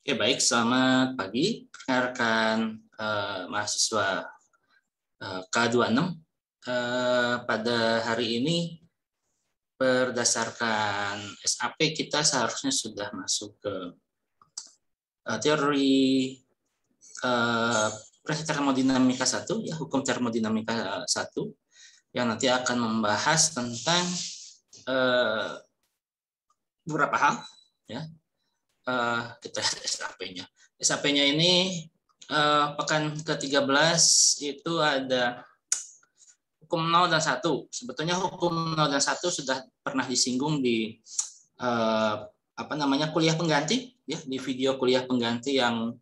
Oke, baik. Selamat pagi, rekan-rekan mahasiswa K26. Pada hari ini, berdasarkan SAP, kita seharusnya sudah masuk ke teori termodinamika 1, ya, hukum termodinamika 1, yang nanti akan membahas tentang beberapa hal, ya. Kita lihat SAP-nya. SAP-nya ini pekan ke-13 itu ada hukum 0 dan 1. Sebetulnya hukum 0 dan 1 sudah pernah disinggung di kuliah pengganti, ya, di video kuliah pengganti yang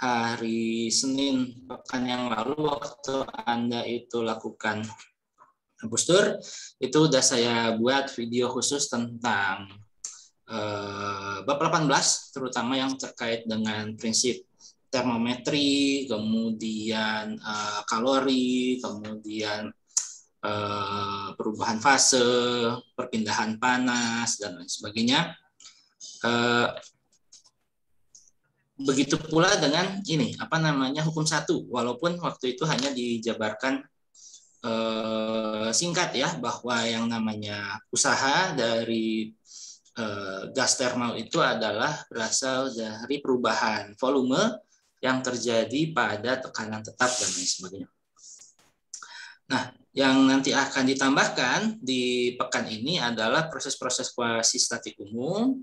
hari Senin pekan yang lalu waktu Anda itu lakukan booster, itu udah saya buat video khusus tentang bab 18, terutama yang terkait dengan prinsip termometri, kemudian kalori, kemudian perubahan fase, perpindahan panas, dan lain sebagainya. Begitu pula dengan ini, hukum 1, walaupun waktu itu hanya dijabarkan singkat, ya, bahwa yang namanya usaha dari gas termal itu adalah berasal dari perubahan volume yang terjadi pada tekanan tetap dan lain sebagainya. Nah, yang nanti akan ditambahkan di pekan ini adalah proses-proses kuasi-statik umum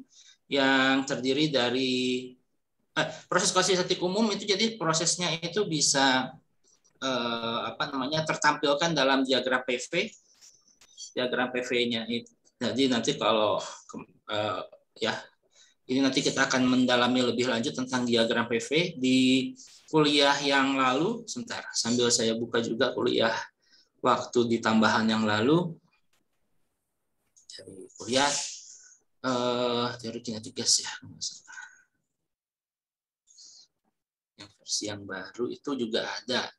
yang terdiri dari proses kuasi-statik umum itu, jadi prosesnya itu bisa tertampilkan dalam diagram PV. Diagram PV-nya itu. Jadi nanti kalau ini nanti kita akan mendalami lebih lanjut tentang diagram PV di kuliah yang lalu. Sebentar, sambil saya buka juga kuliah waktu di tambahan yang lalu. Dari kuliah teori kinetik gas, ya. Yang versi yang baru itu juga ada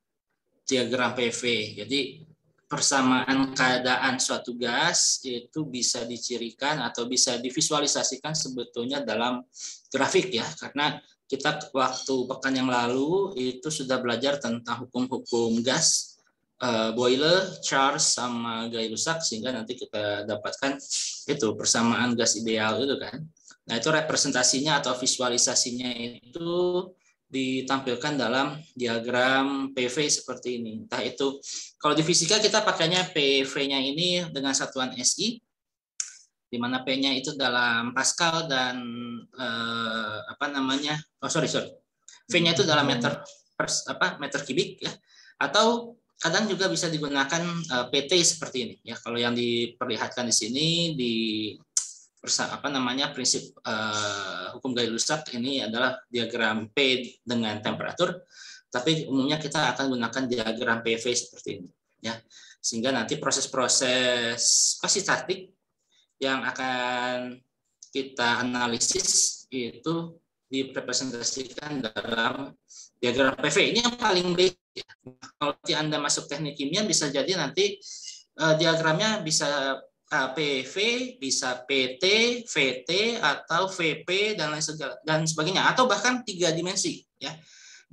diagram PV. Jadi persamaan keadaan suatu gas itu bisa dicirikan atau bisa divisualisasikan sebetulnya dalam grafik, ya, karena kita waktu pekan yang lalu itu sudah belajar tentang hukum-hukum gas, Boyle, Charles, sama Gay-Lussac, sehingga nanti kita dapatkan itu persamaan gas ideal itu kan. Nah, itu representasinya atau visualisasinya itu ditampilkan dalam diagram PV seperti ini. Entah itu kalau di fisika kita pakainya PV-nya ini dengan satuan SI, di mana P-nya itu dalam Pascal dan V-nya itu dalam meter kubik, ya. Atau kadang juga bisa digunakan PT seperti ini, ya. Kalau yang diperlihatkan di sini di prinsip hukum Gay-Lussac ini adalah diagram P dengan temperatur, tapi umumnya kita akan gunakan diagram PV seperti ini, ya, sehingga nanti proses-proses kuasi-statik yang akan kita analisis itu direpresentasikan dalam diagram PV. Ini yang paling basic, ya. Kalau Anda masuk teknik kimia, bisa jadi nanti diagramnya bisa PV, bisa PT, VT, atau VP, dan lain sebagainya, atau bahkan 3 dimensi, ya.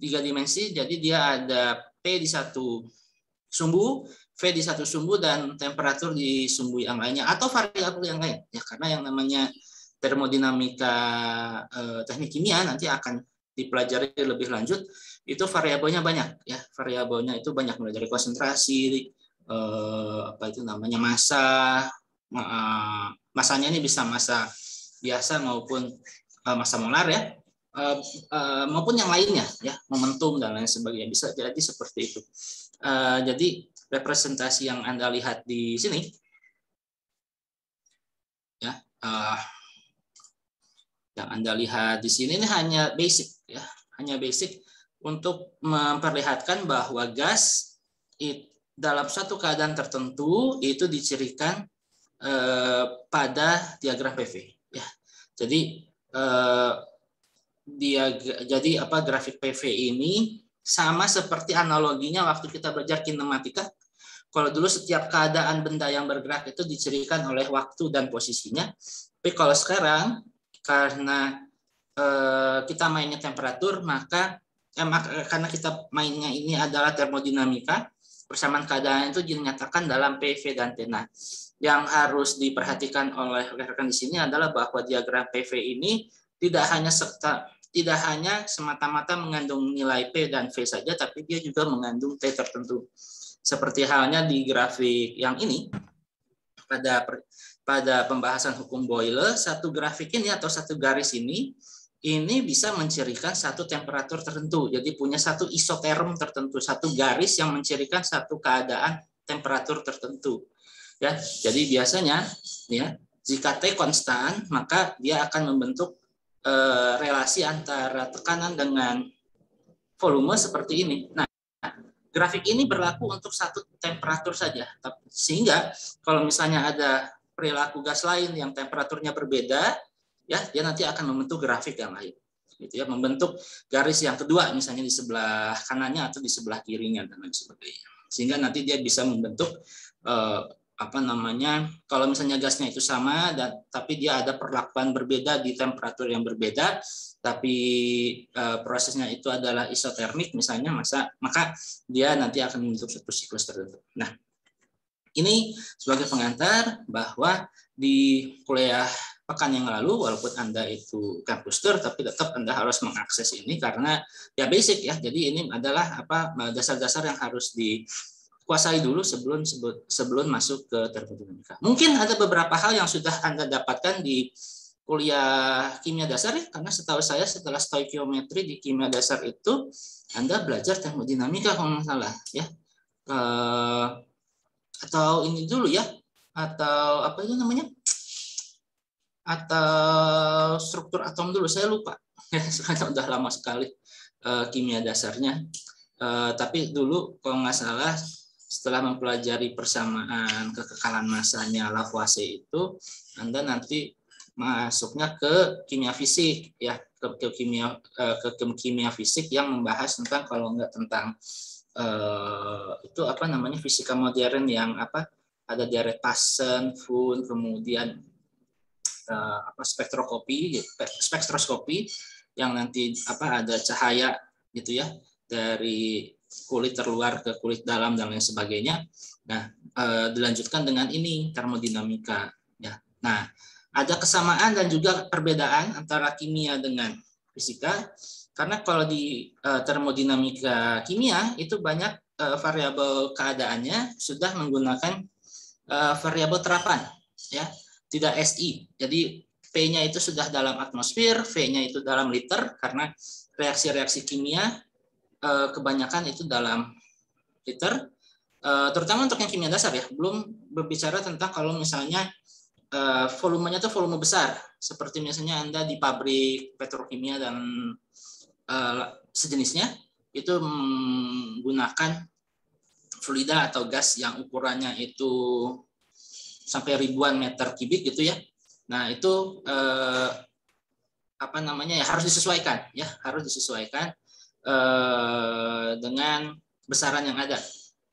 3 dimensi, jadi dia ada P di satu sumbu, V di satu sumbu, dan temperatur di sumbu yang lainnya, atau variabel yang lain, ya, karena yang namanya termodinamika teknik kimia nanti akan dipelajari lebih lanjut, itu variabelnya banyak, ya. Variabelnya itu banyak, mulai dari konsentrasi, massa, masanya ini bisa massa biasa maupun massa molar, ya, maupun yang lainnya, ya, momentum dan lain sebagainya, bisa jadi seperti itu. Jadi representasi yang Anda lihat di sini, ya, yang Anda lihat di sini ini hanya basic, ya, hanya basic untuk memperlihatkan bahwa gas dalam suatu keadaan tertentu itu dicirikan pada diagram PV, ya. Jadi grafik PV ini sama seperti analoginya waktu kita belajar kinematika. Kalau dulu setiap keadaan benda yang bergerak itu dicirikan oleh waktu dan posisinya, tapi kalau sekarang karena kita mainnya temperatur, maka karena kita mainnya ini adalah termodinamika, persamaan keadaan itu dinyatakan dalam PV dan T. Nah, yang harus diperhatikan oleh rekan di sini adalah bahwa diagram PV ini tidak hanya semata-mata mengandung nilai P dan V saja, tapi dia juga mengandung T tertentu. Seperti halnya di grafik yang ini, pada pembahasan hukum Boyle, satu grafik ini atau satu garis ini bisa mencirikan satu temperatur tertentu. Jadi punya satu isoterm tertentu, satu garis yang mencirikan satu keadaan temperatur tertentu. Ya, jadi biasanya ya, jika T konstan, maka dia akan membentuk relasi antara tekanan dengan volume seperti ini. Nah, grafik ini berlaku untuk satu temperatur saja. Sehingga kalau misalnya ada perilaku gas lain yang temperaturnya berbeda, ya dia nanti akan membentuk grafik yang lain, gitu ya, membentuk garis yang kedua misalnya di sebelah kanannya atau di sebelah kirinya dan lain sebagainya, sehingga nanti dia bisa membentuk kalau misalnya gasnya itu sama tapi dia ada perlakuan berbeda di temperatur yang berbeda, tapi prosesnya itu adalah isotermik misalnya, maka dia nanti akan membentuk satu siklus tertentu. Nah, ini sebagai pengantar bahwa di kuliah pekan yang lalu, walaupun Anda itu kampus tour, tapi tetap Anda harus mengakses ini karena ya basic ya. Jadi ini adalah dasar-dasar yang harus dikuasai dulu sebelum masuk ke termodinamika. Mungkin ada beberapa hal yang sudah Anda dapatkan di kuliah kimia dasar ya, karena setahu saya setelah stoikiometri di kimia dasar itu Anda belajar termodinamika kalau nggak salah ya. Atau ini dulu ya, atau apa itu namanya? Atau struktur atom dulu, saya lupa ya, sekarang udah lama sekali kimia dasarnya, tapi dulu kalau nggak salah setelah mempelajari persamaan kekekalan massanya Lavoisier itu Anda nanti masuknya ke kimia fisik ya, ke kimia fisik yang membahas tentang, kalau nggak tentang itu apa namanya, fisika modern yang ada Jared Paschen, Fun, kemudian spektroskopi yang nanti ada cahaya gitu ya dari kulit terluar ke kulit dalam dan lain sebagainya. Nah, dilanjutkan dengan ini termodinamika ya. Nah, ada kesamaan dan juga perbedaan antara kimia dengan fisika, karena kalau di termodinamika kimia itu banyak variabel keadaannya sudah menggunakan variabel terapan ya, tidak SI. Jadi P-nya itu sudah dalam atmosfer, V-nya itu dalam liter, karena reaksi-reaksi kimia kebanyakan itu dalam liter, terutama untuk yang kimia dasar ya. Belum berbicara tentang kalau misalnya volumenya itu volume besar, seperti misalnya Anda di pabrik petrokimia dan sejenisnya, itu menggunakan fluida atau gas yang ukurannya itu sampai ribuan meter kubik gitu ya. Nah, itu harus disesuaikan ya, dengan besaran yang ada.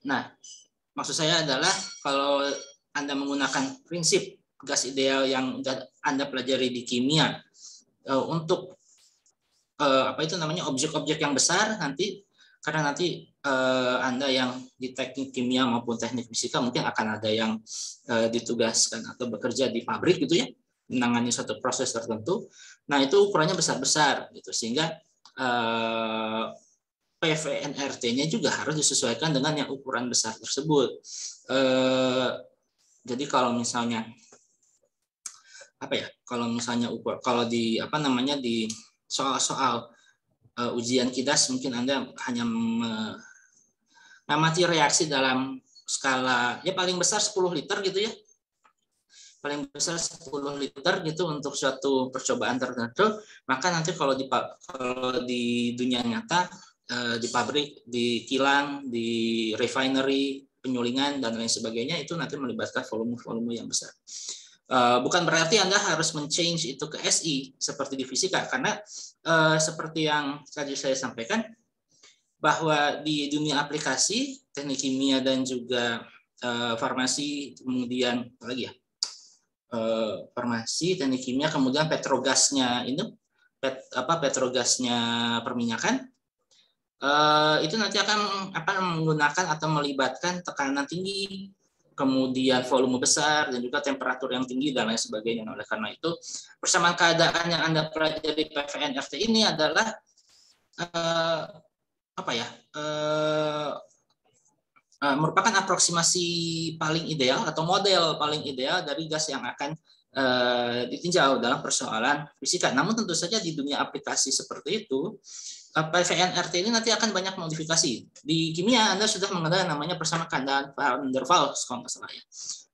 Nah, maksud saya adalah kalau Anda menggunakan prinsip gas ideal yang Anda pelajari di kimia untuk objek-objek yang besar nanti, karena nanti Anda yang di teknik kimia maupun teknik fisika mungkin akan ada yang ditugaskan atau bekerja di pabrik gitu ya, menangani suatu proses tertentu. Nah, itu ukurannya besar-besar gitu, sehingga PVNRT-nya juga harus disesuaikan dengan yang ukuran besar tersebut. Jadi kalau misalnya kalau di di soal-soal ujian KIDAS mungkin Anda hanya mengamati reaksi dalam skala ya paling besar 10 liter gitu ya. Paling besar 10 liter gitu untuk suatu percobaan tertentu, maka nanti kalau di dunia nyata, di pabrik, di kilang, di refinery, penyulingan dan lain sebagainya, itu nanti melibatkan volume-volume yang besar. Bukan berarti Anda harus men-change itu ke SI seperti di fisika, karena seperti yang tadi saya sampaikan, bahwa di dunia aplikasi, teknik kimia dan juga farmasi, kemudian apa lagi ya, farmasi, teknik kimia, kemudian petrogasnya itu petrogasnya perminyakan, itu nanti akan menggunakan atau melibatkan tekanan tinggi, kemudian volume besar, dan juga temperatur yang tinggi dan lain sebagainya. Oleh karena itu, persamaan keadaan yang Anda pelajari PVN-RT ini adalah merupakan aproksimasi paling ideal atau model paling ideal dari gas yang akan ditinjau dalam persoalan fisika. Namun tentu saja di dunia aplikasi seperti itu, PVN-RT ini nanti akan banyak modifikasi. Di kimia Anda sudah mengenal namanya persamaan keadaan van der Waals kalau nggak salah ya.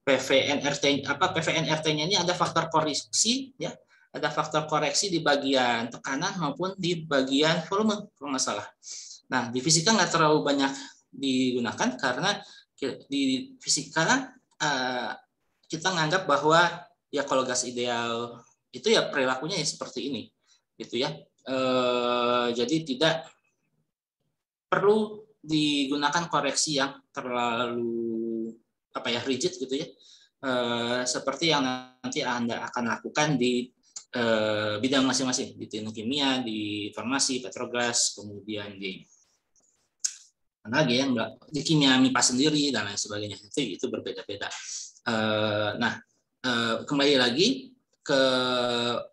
PVN-RT-nya ini ada faktor koreksi ya, ada faktor koreksi di bagian tekanan maupun di bagian volume kalau nggak salah. Nah, di fisika nggak terlalu banyak digunakan karena di fisika kita menganggap bahwa ya kalau gas ideal itu ya perilakunya ya seperti ini, gitu ya. Jadi tidak perlu digunakan koreksi yang terlalu rigid gitu ya, seperti yang nanti Anda akan lakukan di bidang masing-masing, di teknik kimia, di farmasi, petrogas, kemudian di mana lagi yang di kimia MIPA sendiri dan lain sebagainya. Itu berbeda-beda. Nah, kembali lagi ke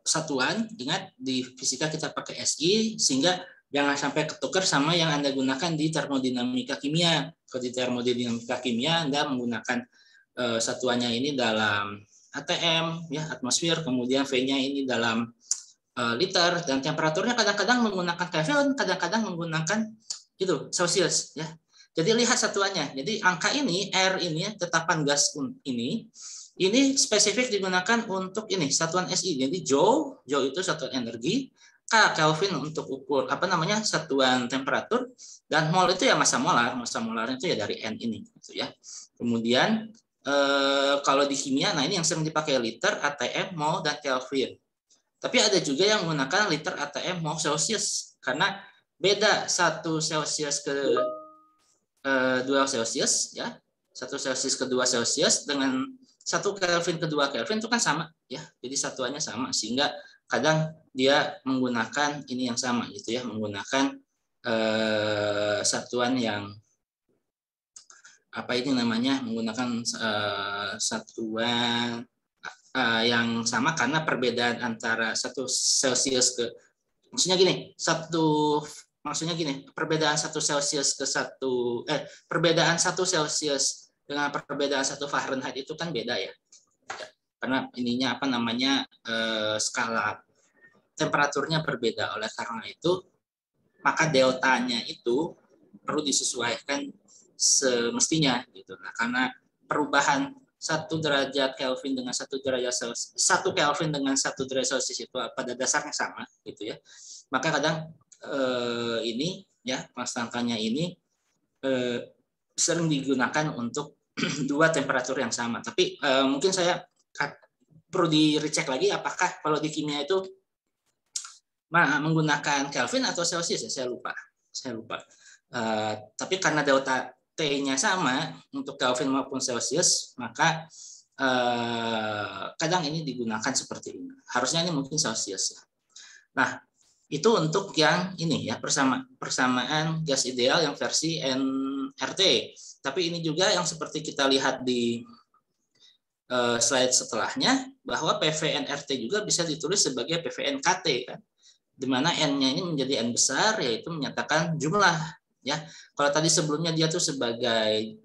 satuan, ingat di fisika kita pakai SI sehingga jangan sampai ketukar sama yang Anda gunakan di termodinamika kimia. Kalau di termodinamika kimia Anda menggunakan satuannya ini dalam ATM ya, atmosfer, kemudian V-nya ini dalam liter, dan temperaturnya kadang-kadang menggunakan Kelvin, kadang-kadang menggunakan itu Celsius ya. Jadi lihat satuannya. Jadi angka ini R ini tetapan gas ini spesifik digunakan untuk ini satuan SI. Jadi Joule itu satuan energi, K Kelvin untuk ukur satuan temperatur, dan mol itu ya massa molar. Massa molar itu ya dari N ini gitu ya. Kemudian kalau di kimia, nah ini yang sering dipakai liter, ATM, mol, dan Kelvin. Tapi ada juga yang menggunakan liter, ATM, mol, Celsius karena beda 1 Celsius ke 2 Celsius ya. 1 Celsius ke 2 Celsius dengan 1 Kelvin ke 2 Kelvin itu kan sama ya. Jadi satuannya sama sehingga kadang dia menggunakan ini yang sama gitu ya, menggunakan satuan yang menggunakan satuan yang sama karena perbedaan antara 1 Celsius ke perbedaan 1 Celsius ke perbedaan 1 Celsius dengan perbedaan 1 Fahrenheit itu kan beda ya. Karena ininya skala temperaturnya berbeda. Oleh karena itu maka deltanya itu perlu disesuaikan semestinya gitu. Nah, karena perubahan 1 derajat Kelvin dengan 1 derajat Celsius, 1 Kelvin dengan 1 derajat Celsius itu pada dasarnya sama gitu ya. Maka kadang ini ya konstantanya ini sering digunakan untuk 2 temperatur yang sama. Tapi mungkin saya perlu di-recheck lagi apakah kalau di kimia itu menggunakan Kelvin atau Celsius ya, saya lupa. Tapi karena delta T-nya sama untuk Kelvin maupun Celsius, maka kadang ini digunakan seperti ini. Harusnya ini mungkin Celsius. Nah, itu untuk yang ini ya, persamaan gas ideal yang versi NRT. Tapi ini juga yang seperti kita lihat di slide setelahnya, bahwa PVN-RT juga bisa ditulis sebagai PVN-KT kan, di mana N-nya ini menjadi N besar, yaitu menyatakan jumlah ya. Kalau tadi sebelumnya dia tuh sebagai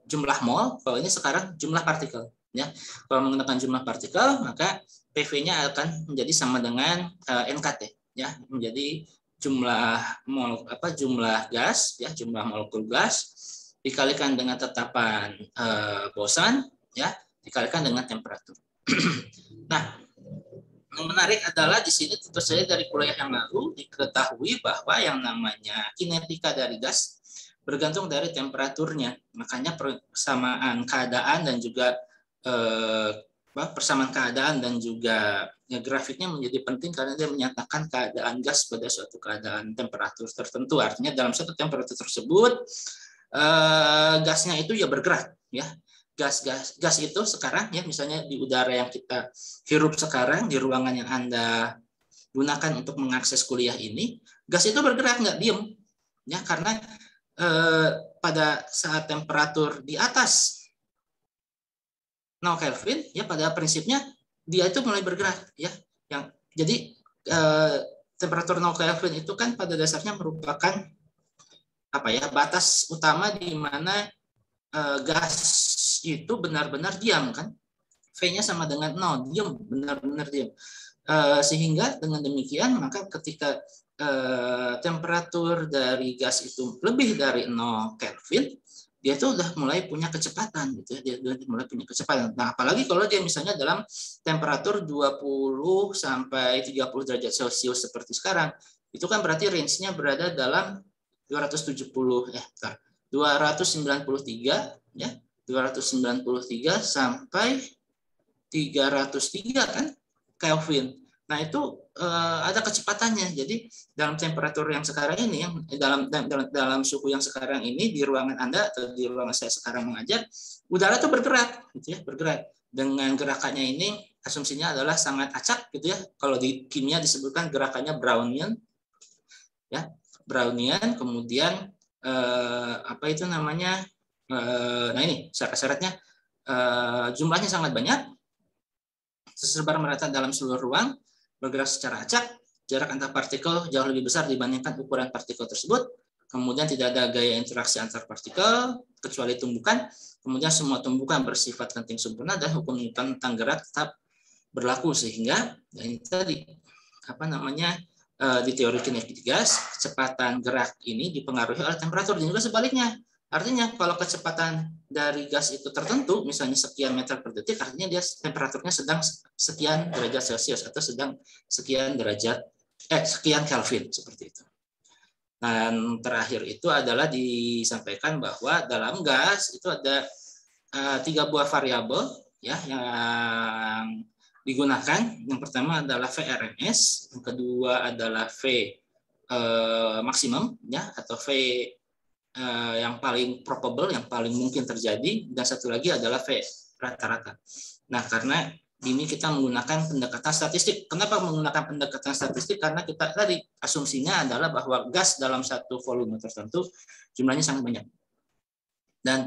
jumlah mol, kalau ini sekarang jumlah partikel ya. Kalau menggunakan jumlah partikel, maka PV-nya akan menjadi sama dengan NKT ya, menjadi jumlah mol jumlah gas ya, jumlah molekul gas dikalikan dengan tetapan bosan ya, dikalikan dengan temperatur. Nah, yang menarik adalah di sini tentu saja dari kuliah yang lalu diketahui bahwa yang namanya kinetika dari gas bergantung dari temperaturnya. Makanya persamaan keadaan dan juga persamaan keadaan dan juga grafiknya menjadi penting karena dia menyatakan keadaan gas pada suatu keadaan temperatur tertentu. Artinya dalam suatu temperatur tersebut gasnya itu ya bergerak ya. Gas itu sekarang ya, misalnya di udara yang kita hirup sekarang, di ruangan yang Anda gunakan untuk mengakses kuliah ini, gas itu bergerak, nggak diem, ya, karena pada saat temperatur di atas 0 Kelvin, ya pada prinsipnya dia itu mulai bergerak, ya. Jadi temperatur 0 Kelvin itu kan pada dasarnya merupakan apa ya, batas utama di mana gas itu benar-benar diam kan. V-nya sama dengan 0, diam, benar-benar diam. Sehingga dengan demikian maka ketika temperatur dari gas itu lebih dari 0 Kelvin, dia itu udah mulai punya kecepatan gitu ya. Dia mulai punya kecepatan. Nah, apalagi kalau dia misalnya dalam temperatur 20 sampai 30 derajat Celcius seperti sekarang, itu kan berarti range-nya berada dalam 293 ya, 293 sampai 303 kan Kelvin. Nah, itu ada kecepatannya. Jadi dalam temperatur yang sekarang ini, dalam suhu yang sekarang ini di ruangan Anda atau di ruangan saya sekarang mengajar, udara itu bergerak gitu ya, bergerak. Dengan gerakannya ini asumsinya adalah sangat acak gitu ya. Kalau di kimia disebutkan gerakannya Brownian. Ya, Brownian, kemudian apa itu namanya? Nah, ini syarat-syaratnya, jumlahnya sangat banyak, tersebar merata dalam seluruh ruang, bergerak secara acak, jarak antar partikel jauh lebih besar dibandingkan ukuran partikel tersebut, kemudian tidak ada gaya interaksi antar partikel kecuali tumbukan, kemudian semua tumbukan bersifat kenting sempurna dan hukum Newton tentang gerak tetap berlaku. Sehingga ini tadi apa namanya, di teori kinetik gas, kecepatan gerak ini dipengaruhi oleh temperatur, dan juga sebaliknya. Artinya kalau kecepatan dari gas itu tertentu, misalnya sekian meter per detik, artinya dia temperaturnya sedang sekian derajat Celcius atau sedang sekian sekian Kelvin, seperti itu. Dan terakhir itu adalah disampaikan bahwa dalam gas itu ada 3 buah variabel ya yang digunakan. Yang pertama adalah VRMS, yang kedua adalah V maksimum ya, atau V yang paling probable, yang paling mungkin terjadi, dan satu lagi adalah V rata-rata. Nah, karena ini kita menggunakan pendekatan statistik. Kenapa menggunakan pendekatan statistik? Karena kita tadi asumsinya adalah bahwa gas dalam satu volume tertentu jumlahnya sangat banyak. Dan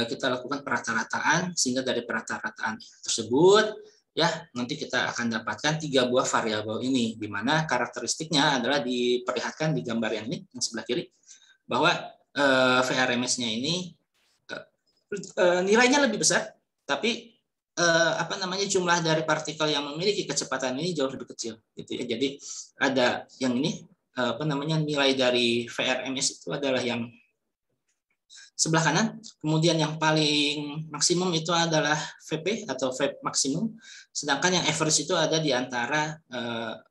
kita lakukan perata-rataan, sehingga dari perata-rataan tersebut ya nanti kita akan dapatkan 3 buah variabel ini, di mana karakteristiknya adalah diperlihatkan di gambar yang ini, yang sebelah kiri, bahwa VRMS-nya ini nilainya lebih besar, tapi apa namanya, jumlah dari partikel yang memiliki kecepatan ini jauh lebih kecil gitu ya. Jadi ada yang ini apa namanya, nilai dari VRMS itu adalah yang sebelah kanan, kemudian yang paling maksimum itu adalah VP atau V maksimum, sedangkan yang average itu ada di antara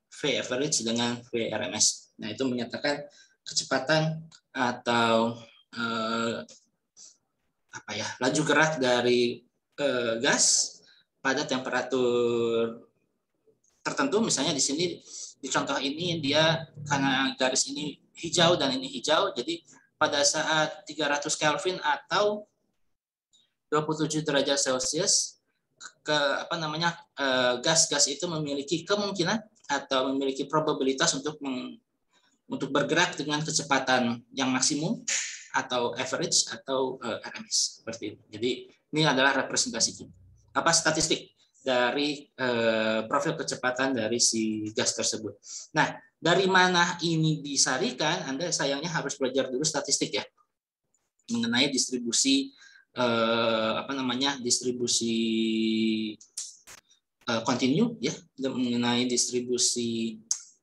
V average dengan VRMS. Nah, itu menyatakan kecepatan atau apa ya, laju gerak dari gas pada temperatur tertentu. Misalnya di sini di contoh ini dia karena garis ini hijau dan ini hijau, jadi pada saat 300 Kelvin atau 27 derajat Celcius apa namanya, gas-gas itu memiliki kemungkinan atau memiliki probabilitas untuk bergerak dengan kecepatan yang maksimum atau average atau RMS, seperti itu. Jadi ini adalah representasi statistik dari profil kecepatan dari si gas tersebut. Nah, dari mana ini disarikan? Anda sayangnya harus belajar dulu statistik ya, mengenai distribusi apa namanya, distribusi kontinu ya, mengenai distribusi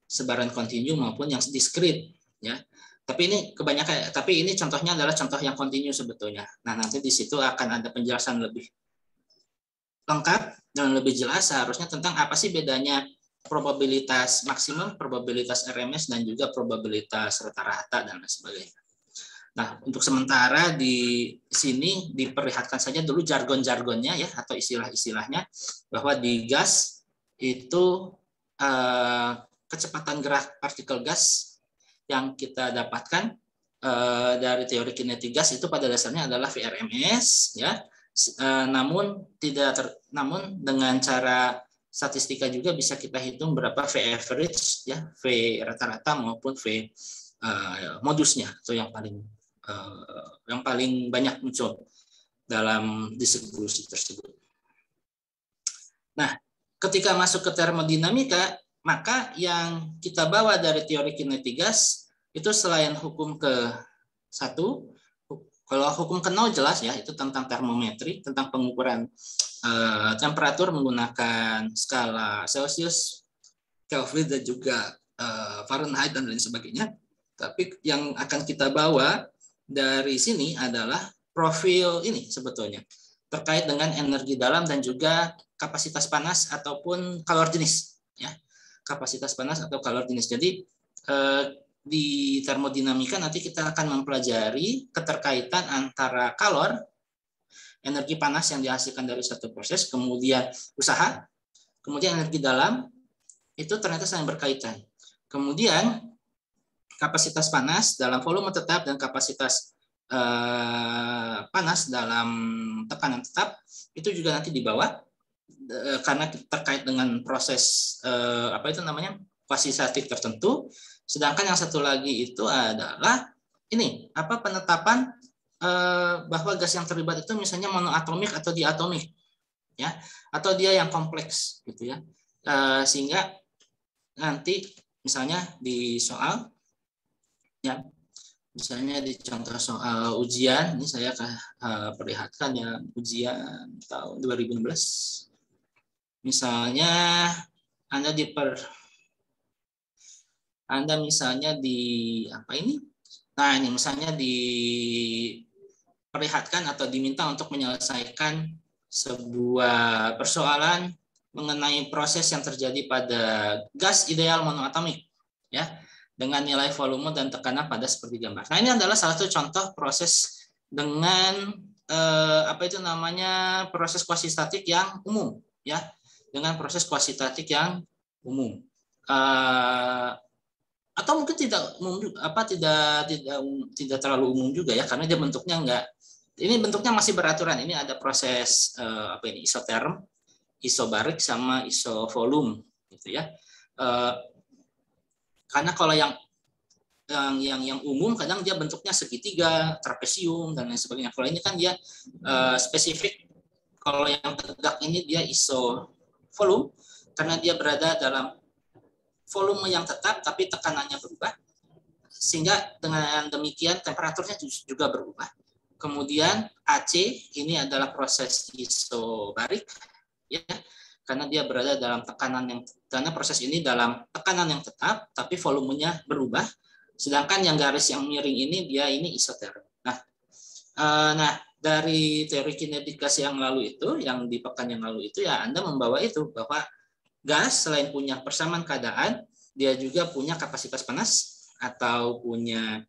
sebaran kontinu maupun yang diskrit ya. Tapi ini contohnya adalah contoh yang kontinu sebetulnya. Nah, nanti di situ akan ada penjelasan lebih lengkap dan lebih jelas seharusnya tentang apa sih bedanya probabilitas maksimum, probabilitas RMS, dan juga probabilitas rata-rata dan lain sebagainya. Nah, untuk sementara di sini diperlihatkan saja dulu jargon-jargonnya ya, atau istilah-istilahnya, bahwa di gas itu kecepatan gerak partikel gas yang kita dapatkan dari teori kinetik gas itu pada dasarnya adalah VRMS ya. Namun dengan cara statistika juga bisa kita hitung berapa V average ya, V rata-rata maupun V modusnya, itu yang paling banyak muncul dalam distribusi tersebut. Nah, ketika masuk ke termodinamika, maka yang kita bawa dari teori kinetik gas itu selain hukum ke-1, kalau hukum ke-0 jelas ya, itu tentang termometri, tentang pengukuran temperatur menggunakan skala Celsius, Kelvin, dan juga Fahrenheit dan lain sebagainya. Tapi yang akan kita bawa dari sini adalah profil ini sebetulnya terkait dengan energi dalam dan juga kapasitas panas ataupun kalor jenis ya. Kapasitas panas atau kalor jenis. Jadi di termodinamika nanti kita akan mempelajari keterkaitan antara kalor, energi panas yang dihasilkan dari suatu proses, kemudian usaha, kemudian energi dalam, itu ternyata saling berkaitan. Kemudian kapasitas panas dalam volume tetap dan kapasitas panas dalam tekanan tetap itu juga nanti dibawa karena terkait dengan proses kuantitatif tertentu. Sedangkan yang satu lagi itu adalah ini penetapan bahwa gas yang terlibat itu misalnya monoatomik atau diatomik ya, atau dia yang kompleks gitu ya, sehingga nanti misalnya di soal ya, misalnya di contoh soal ujian ini saya perlihatkan ya, ujian tahun 2016 misalnya Anda misalnya ini misalnya diperlihatkan atau diminta untuk menyelesaikan sebuah persoalan mengenai proses yang terjadi pada gas ideal monoatomik ya, dengan nilai volume dan tekanan pada seperti gambar. Nah, ini adalah salah satu contoh proses dengan proses kuantitatif yang umum ya, dengan proses kuantitatif yang umum. Atau mungkin tidak terlalu umum juga ya, karena dia bentuknya bentuknya masih beraturan. Ini ada proses isoterm, isobarik sama isovolume gitu ya. Karena kalau yang umum kadang dia bentuknya segitiga, trapesium dan lain sebagainya. Kalau ini kan dia spesifik. Kalau yang tegak ini dia isovolume karena dia berada dalam volume yang tetap tapi tekanannya berubah. Sehingga dengan demikian temperaturnya juga berubah. Kemudian AC ini adalah proses isobarik ya. Karena dia berada dalam karena proses ini dalam tekanan yang tetap, tapi volumenya berubah. Sedangkan yang garis yang miring ini isoterm. Nah, dari teori kinetik gas yang lalu itu, yang di pekan yang lalu itu ya Anda membawa itu bahwa gas selain punya persamaan keadaan, dia juga punya kapasitas panas atau punya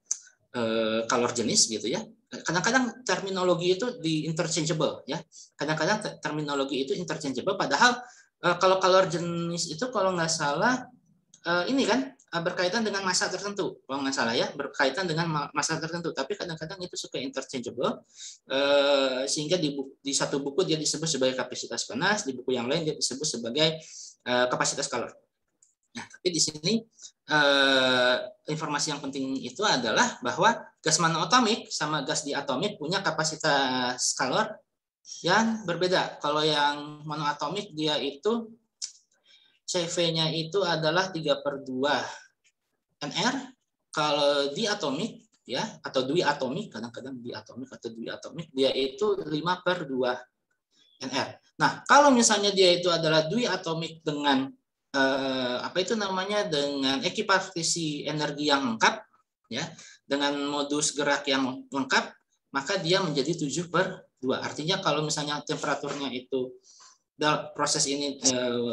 kalor jenis gitu ya. Kadang-kadang terminologi itu interchangeable ya. Kadang-kadang terminologi itu interchangeable, padahal kalau kalor jenis itu kalau nggak salah ini kan berkaitan dengan massa tertentu, kalau nggak salah ya, berkaitan dengan massa tertentu. Tapi kadang-kadang itu suka interchangeable sehingga di satu buku dia disebut sebagai kapasitas panas, di buku yang lain dia disebut sebagai kapasitas kalor. Nah, tapi di sini informasi yang penting itu adalah bahwa gas monoatomik sama gas diatomik punya kapasitas kalor yang berbeda. Kalau yang monoatomik dia itu CV-nya itu adalah 3/2 NR. Kalau diatomik ya, atau diatomik, kadang-kadang diatomik atau diatomik, dia itu 5/2 NR. Nah, kalau misalnya dia itu adalah diatomik dengan dengan ekipartisi energi yang lengkap ya, dengan modus gerak yang lengkap, maka dia menjadi 7/2. Artinya kalau misalnya temperaturnya itu proses ini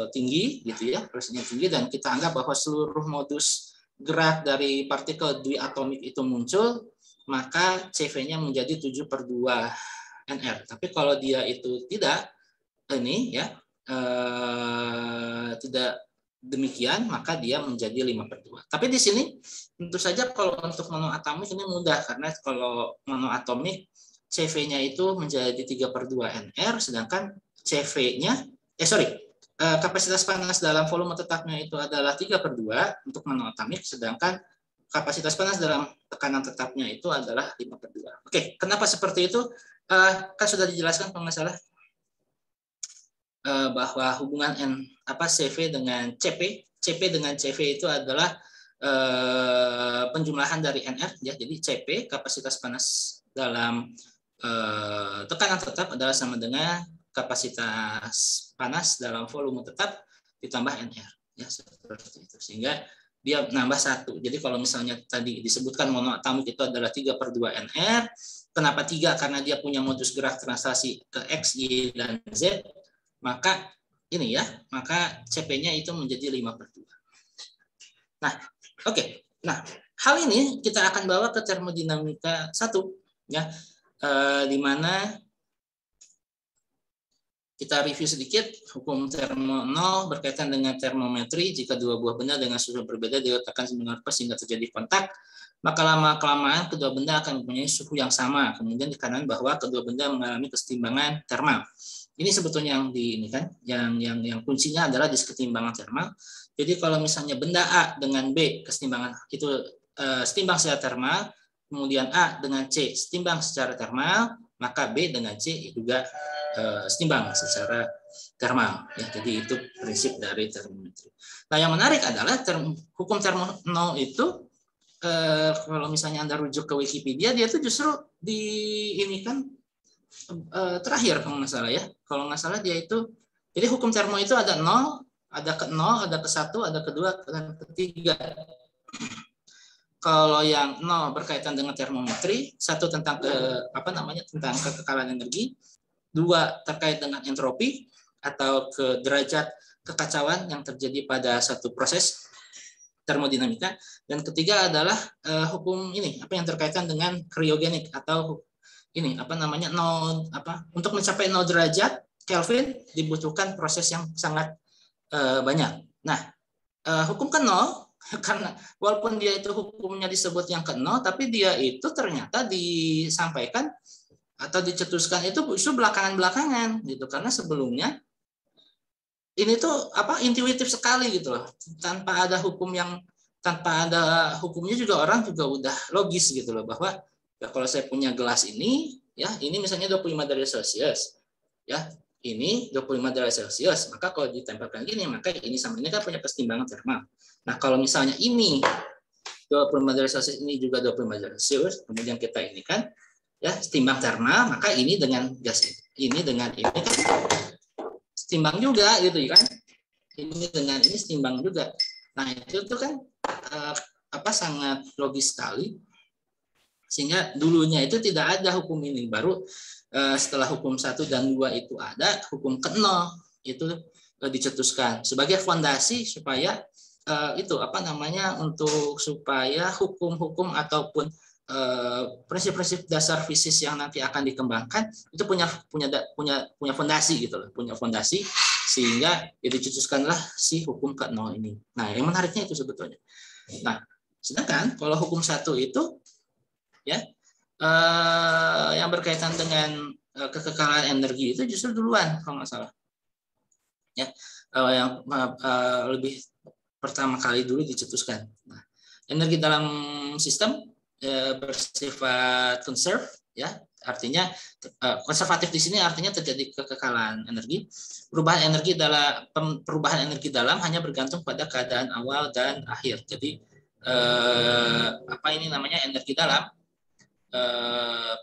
tinggi gitu ya, prosesnya tinggi, dan kita anggap bahwa seluruh modus gerak dari partikel diatomik itu muncul, maka CV-nya menjadi 7/2 NR. Tapi kalau dia itu tidak tidak demikian, maka dia menjadi 5/2. Tapi di sini tentu saja kalau untuk monoatomik ini mudah, karena kalau monoatomik CV-nya itu menjadi 3/2 NR, sedangkan CV-nya kapasitas panas dalam volume tetapnya itu adalah 3/2 untuk monoatomik, sedangkan kapasitas panas dalam tekanan tetapnya itu adalah 5/2. Oke, kenapa seperti itu? Kan sudah dijelaskan kalau nggak salah bahwa hubungan CV dengan CP dengan CV itu adalah penjumlahan dari NR, ya. Jadi CP kapasitas panas dalam tekanan tetap adalah sama dengan kapasitas panas dalam volume tetap ditambah NR, ya, seperti itu. Sehingga dia nambah 1. Jadi kalau misalnya tadi disebutkan monoatomik itu adalah 3/2 NR. Kenapa 3? Karena dia punya modus gerak translasi ke X, Y, dan Z. Maka ini ya, maka CP-nya itu menjadi 5/2. Nah, oke. Nah, hal ini kita akan bawa ke termodinamika 1, ya. Di mana kita review sedikit hukum termo 0 berkaitan dengan termometri. Jika dua buah benda dengan suhu berbeda diletakkan sebenarnya sehingga terjadi kontak, maka lama-kelamaan kedua benda akan mempunyai suhu yang sama. Kemudian dikarenakan bahwa kedua benda mengalami kesetimbangan termal. Ini sebetulnya yang di ini kan, yang kuncinya adalah di kesetimbangan termal. Jadi kalau misalnya benda A dengan B kesetimbangan itu setimbang secara termal, kemudian A dengan C setimbang secara termal, maka B dengan C juga setimbang secara termal, ya. Jadi itu prinsip dari termometri. Nah, yang menarik adalah hukum termo 0 itu kalau misalnya Anda rujuk ke Wikipedia, dia itu justru di ini kan terakhir kalau nggak salah, ya. Kalau nggak salah dia itu, jadi hukum termo itu ada 0, ada ke 0, ada ke 1, ada ke 2, dan ke 3. Kalau yang 0 berkaitan dengan termometri, 1 tentang tentang kekekalan energi, 2 terkait dengan entropi atau ke derajat kekacauan yang terjadi pada satu proses termodinamika, dan ketiga adalah hukum ini yang terkaitan dengan kriogenik atau ini untuk mencapai 0 derajat Kelvin dibutuhkan proses yang sangat banyak. Nah, hukum ke 0 karena walaupun dia itu hukumnya disebut yang ke 0, tapi dia itu ternyata disampaikan atau dicetuskan itu justru belakangan gitu, karena sebelumnya ini tuh intuitif sekali gitu loh, tanpa ada hukumnya juga orang juga udah logis gitu loh, bahwa ya kalau saya punya gelas ini, ya ini misalnya 25 derajat Celcius, ya ini 25 derajat Celcius, maka kalau ditempelkan gini, maka ini sama ini kan punya kesetimbangan termal. Nah, kalau misalnya ini 25 derajat Celcius, ini juga 25 derajat Celcius, kemudian kita ini kan ya setimbang termal, maka ini dengan gas ini dengan ini kan setimbang juga gitu kan, ini dengan ini setimbang juga. Nah, itu tuh kan sangat logis sekali, sehingga dulunya itu tidak ada hukum ini, baru setelah hukum 1 dan 2 itu ada, hukum ke 0 itu dicetuskan sebagai fondasi supaya untuk supaya hukum-hukum ataupun prinsip-prinsip dasar fisik yang nanti akan dikembangkan itu punya fondasi gitu loh, punya fondasi, sehingga dicetuskanlah si hukum ke 0 ini. Nah, yang menariknya itu sebetulnya. Nah, sedangkan kalau hukum 1 itu ya yang berkaitan dengan kekekalan energi itu justru duluan kalau nggak salah. Ya, yang lebih pertama kali dulu dicetuskan. Nah, energi dalam sistem bersifat conserve, ya, artinya konservatif di sini artinya terjadi kekekalan energi. Perubahan energi dalam hanya bergantung pada keadaan awal dan akhir. Jadi energi dalam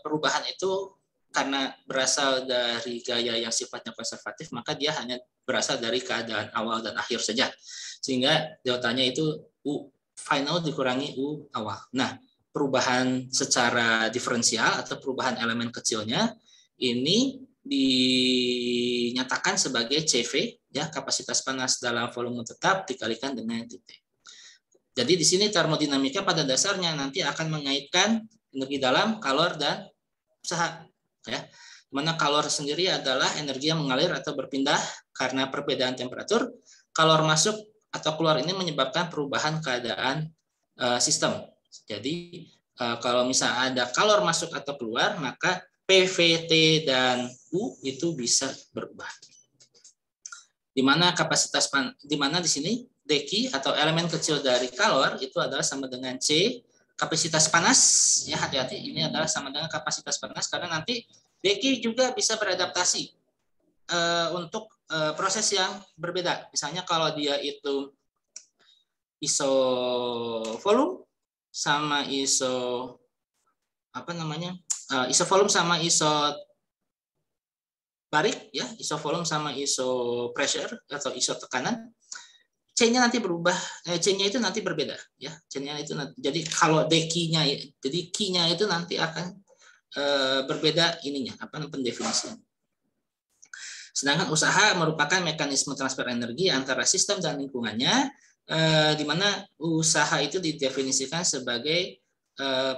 perubahan itu karena berasal dari gaya yang sifatnya konservatif, maka dia hanya berasal dari keadaan awal dan akhir saja, sehingga deltanya itu U final dikurangi U awal. Nah, perubahan secara diferensial atau perubahan elemen kecilnya ini dinyatakan sebagai CV, ya, kapasitas panas dalam volume tetap dikalikan dengan T. Jadi di sini termodinamika pada dasarnya nanti akan mengaitkan energi dalam, kalor, dan usaha, ya. Mana kalor sendiri adalah energi yang mengalir atau berpindah karena perbedaan temperatur. Kalor masuk atau keluar ini menyebabkan perubahan keadaan sistem. Jadi kalau misalnya ada kalor masuk atau keluar, maka PV, T, dan U itu bisa berubah. di mana di sini dq atau elemen kecil dari kalor itu adalah sama dengan C kapasitas panas, ya hati-hati, ini adalah sama dengan kapasitas panas karena nanti dq juga bisa beradaptasi untuk proses yang berbeda. Misalnya kalau dia itu iso volume sama iso iso volume sama iso barik, ya, iso volume sama iso pressure atau iso tekanan, C-nya nanti berubah, C-nya itu nanti berbeda, ya, C-nya itu nanti, jadi kalau dq-nya, jadi Q-nya itu nanti akan berbeda ininya, pendefinisian. Sedangkan usaha merupakan mekanisme transfer energi antara sistem dan lingkungannya, di mana usaha itu didefinisikan sebagai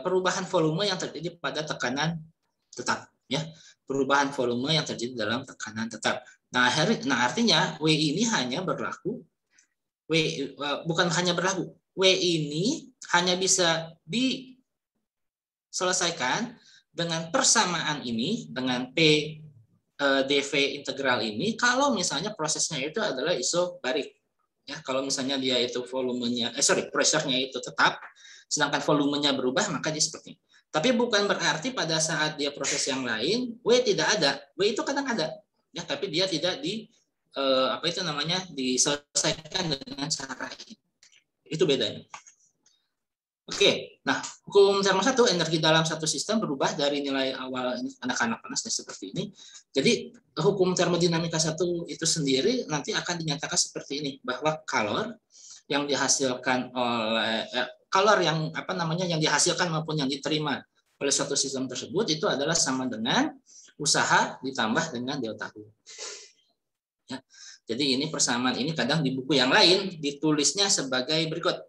perubahan volume yang terjadi pada tekanan tetap, ya, perubahan volume yang terjadi dalam tekanan tetap. Nah, artinya W ini hanya berlaku, bukan hanya berlaku, W ini hanya bisa diselesaikan dengan persamaan ini, dengan P dV integral ini, kalau misalnya prosesnya itu adalah isobarik. Ya, kalau misalnya dia itu volumenya, pressure-nya itu tetap, sedangkan volumenya berubah, maka dia seperti ini. Tapi bukan berarti pada saat dia proses yang lain, W tidak ada. W itu kadang ada, ya, tapi dia tidak diselesaikan dengan cara ini. Itu bedanya. Oke, nah hukum termo 1, energi dalam satu sistem berubah dari nilai awal anak-anak panasnya seperti ini. Jadi hukum termodinamika 1 itu sendiri nanti akan dinyatakan seperti ini, bahwa kalor yang dihasilkan oleh kalor yang yang dihasilkan maupun yang diterima oleh suatu sistem tersebut itu adalah sama dengan usaha ditambah dengan delta U. Ya, jadi ini persamaan ini kadang di buku yang lain ditulisnya sebagai berikut.